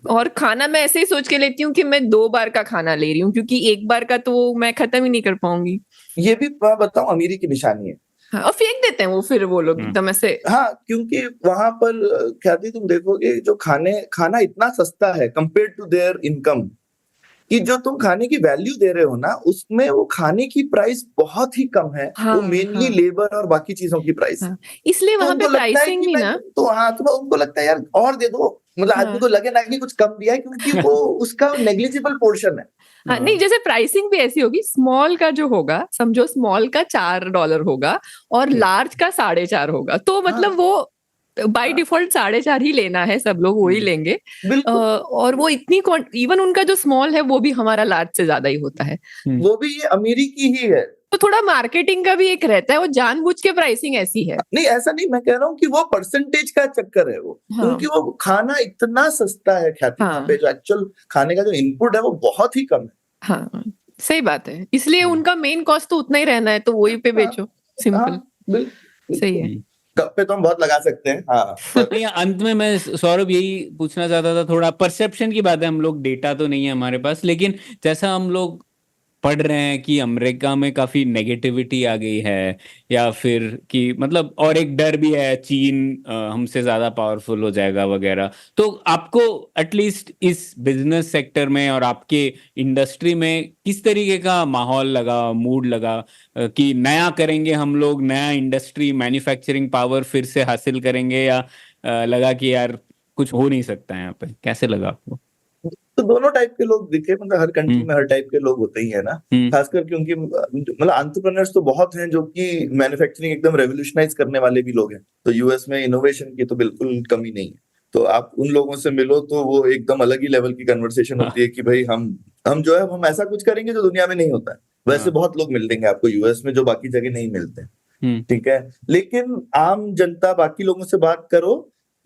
और खाना मैं ऐसे ही सोच के लेती हूँ कि मैं 2 बार का खाना ले रही हूँ, क्योंकि 1 बार का तो मैं खत्म ही नहीं कर पाऊंगी। ये भी मैं बताऊं अमीरी की निशानी है। हाँ, और फेंक देते हैं फिर वो लोग एकदम ऐसे। हाँ, क्योंकि वहां पर ख्याति तुम देखोगे जो खाना इतना सस्ता है कंपेयर टू देयर इनकम, कि जो तुम खाने की वैल्यू दे रहे हो ना, उसमें वो खाने की प्राइस बहुत ही कम है। वो मेनली लेबर और बाकी चीजों की प्राइस। इसलिए वहां पे प्राइसिंग भी ना, तो उनको लगता है यार और दे दो, मतलब आदमी को लगे ना कि कुछ कम दिया है, क्योंकि वो उसका नेग्लिजिबल पोर्शन है। नहीं, जैसे प्राइसिंग भी ऐसी होगी, स्मॉल का जो होगा, समझो स्मॉल का $4 होगा और लार्ज का 4.5 होगा, तो मतलब वो बाय डिफॉल्ट 4.5 ही लेना है, सब लोग वही लेंगे। और वो इतनी इवन उनका जो स्मॉल है वो भी हमारा लार्ज से ज्यादा ही होता है। वो भी ये अमीरी की ही है। तो थोड़ा मार्केटिंग का भी एक रहता है, वो जानबूझ के प्राइसिंग ऐसी है। नहीं, ऐसा नहीं, मैं कह रहा हूँ कि वो परसेंटेज का चक्कर है वो। क्योंकि वो खाना इतना सस्ता है ख्याति, पे जो एक्चुअल खाने का जो इनपुट है वो बहुत ही कम है। हाँ, सही बात है। इसलिए उनका मेन कॉस्ट तो उतना ही रहना है, तो वही पे बेचो, सिंपल। सही है। पे तो हम बहुत लगा सकते हैं। नहीं, अंत में मैं सौरभ यही पूछना चाहता था, थोड़ा परसेप्शन की बात है। हम लोग डेटा तो नहीं है हमारे पास, लेकिन जैसा हम लोग पढ़ रहे हैं कि अमेरिका में काफी नेगेटिविटी आ गई है, या फिर कि मतलब और एक डर भी है चीन हमसे ज्यादा पावरफुल हो जाएगा वगैरह, तो आपको एटलीस्ट इस बिजनेस सेक्टर में और आपके इंडस्ट्री में किस तरीके का माहौल लगा, मूड लगा कि नया करेंगे हम लोग, नया इंडस्ट्री मैन्युफैक्चरिंग पावर फिर से हासिल करेंगे, या लगा कि यार कुछ हो नहीं सकता है यहाँ पे? कैसे लगा आपको? तो दोनों टाइप के लोग दिखे, मतलब हर कंट्री में हर टाइप के लोग होते ही है ना, खासकर क्योंकि मतलब एंटरप्रेन्योर्स तो बहुत हैं जो कि मैन्युफैक्चरिंग एकदम रेवोल्यूशनाइज करने वाले भी लोग हैं। तो यूएस में इनोवेशन की तो बिल्कुल कमी नहीं है। तो आप उन लोगों से मिलो तो वो एकदम अलग ही लेवल की कन्वर्सेशन होती है कि भाई हम जो है हम ऐसा कुछ करेंगे जो दुनिया में नहीं होता है। वैसे बहुत लोग मिल देंगे आपको यूएस में जो बाकी जगह नहीं मिलते, ठीक है। लेकिन आम जनता, बाकी लोगों से बात करो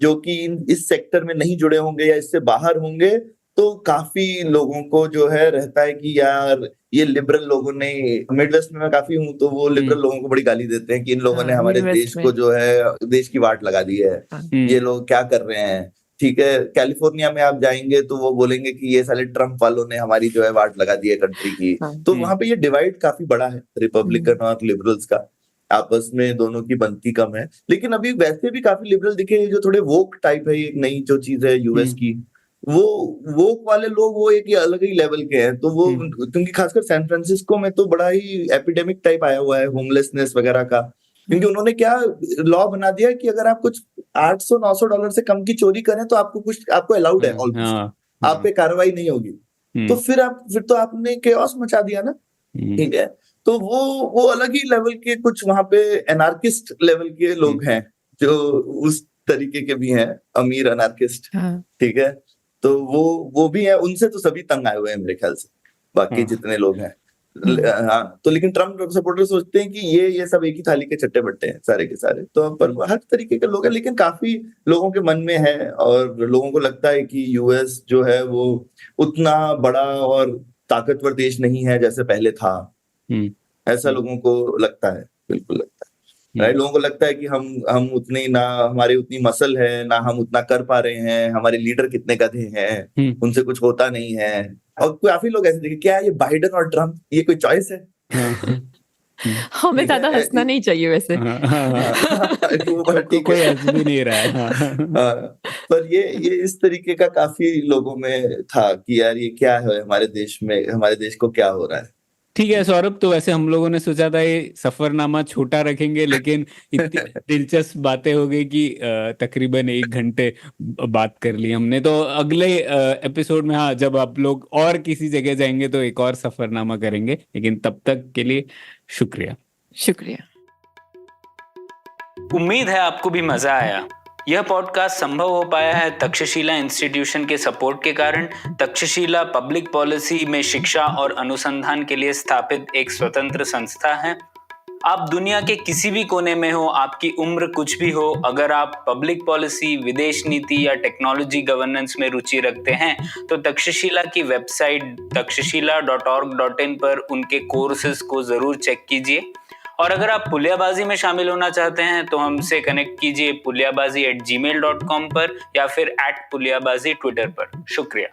जो कि इस सेक्टर में नहीं जुड़े होंगे या इससे बाहर होंगे, तो काफी लोगों को जो है रहता है कि यार ये लिबरल लोगों ने, मिडवेस्ट में मैं काफी हूँ तो वो लिबरल लोगों को बड़ी गाली देते हैं कि इन लोगों ने हमारे देश को जो है देश की वाट लगा दी है, ये लोग क्या कर रहे हैं, ठीक है। कैलिफोर्निया में आप जाएंगे तो वो बोलेंगे कि ये साले ट्रम्प वालों ने हमारी जो है वाट लगा दी है कंट्री की। तो वहां पे ये डिवाइड काफी बड़ा है रिपब्लिकन और लिबरल्स का, आपस में दोनों की बनती कम है। लेकिन अभी वैसे भी काफी लिबरल दिखे जो थोड़े वोक टाइप है, एक नई जो चीज है यूएस की, वो वोक वाले लोग वो एक अलग ही लेवल के हैं। तो वो क्योंकि खासकर सैन फ्रांसिस्को में तो बड़ा ही एपिडेमिक टाइप आया हुआ है होमलेसनेस वगैरह का, क्योंकि उन्होंने क्या लॉ बना दिया कि अगर आप कुछ $800-900 से कम की चोरी करें तो आपको अलाउड है, ऑलमोस्ट आप पे कार्रवाई नहीं होगी। तो फिर तो आपने केओस मचा दिया ना, ठीक है। तो वो अलग ही लेवल के कुछ वहां पे एनार्किस्ट लेवल के लोग हैं जो उस तरीके के भी हैं, अमीर एनार्किस्ट, ठीक है। तो वो भी है, उनसे तो सभी तंग आए हुए हैं मेरे ख्याल से, बाकी जितने लोग हैं। हाँ, तो लेकिन ट्रम्प सपोर्टर सोचते हैं कि ये सब एक ही थाली के चट्टे बट्टे हैं सारे के सारे। तो पर हर तरीके के लोग हैं, लेकिन काफी लोगों के मन में है और लोगों को लगता है कि यूएस जो है वो उतना बड़ा और ताकतवर देश नहीं है जैसे पहले था। ऐसा लोगों को लगता है, बिल्कुल लगता है, राइट। लोगों को लगता है कि हम उतने ना, हमारी उतनी मसल है ना, हम उतना कर पा रहे हैं, हमारे लीडर कितने गधे हैं, उनसे कुछ होता नहीं है। और काफी लोग ऐसे देखे, क्या ये बाइडेन और ट्रम्प ये कोई चॉइस है? हमें ज्यादा हंसना नहीं चाहिए वैसे। कोई हंस भी नहीं रहा है। पर ये इस तरीके का काफी लोगों में था कि यार ये क्या है, हमारे देश को क्या हो रहा है। ठीक है सौरभ, तो वैसे हम लोगों ने सोचा था ये सफरनामा छोटा रखेंगे, लेकिन इतनी दिलचस्प बातें हो गई कि तकरीबन 1 घंटे बात कर ली हमने। तो अगले एपिसोड में, हाँ, जब आप लोग और किसी जगह जाएंगे तो एक और सफरनामा करेंगे, लेकिन तब तक के लिए शुक्रिया। उम्मीद है आपको भी मजा आया। यह पॉडकास्ट संभव हो पाया है तक्षशिला इंस्टीट्यूशन के सपोर्ट के कारण। तक्षशिला पब्लिक पॉलिसी में शिक्षा और अनुसंधान के लिए स्थापित एक स्वतंत्र संस्था है। आप दुनिया के किसी भी कोने में हो, आपकी उम्र कुछ भी हो, अगर आप पब्लिक पॉलिसी, विदेश नीति या टेक्नोलॉजी गवर्नेंस में रुचि रखते हैं तो तक्षशिला की वेबसाइट takshashila.org.in पर उनके कोर्सेज को जरूर चेक कीजिए। और अगर आप पुलियाबाजी में शामिल होना चाहते हैं तो हमसे कनेक्ट कीजिए puliyabazi@gmail.com पर या फिर @puliyabazi ट्विटर पर। शुक्रिया।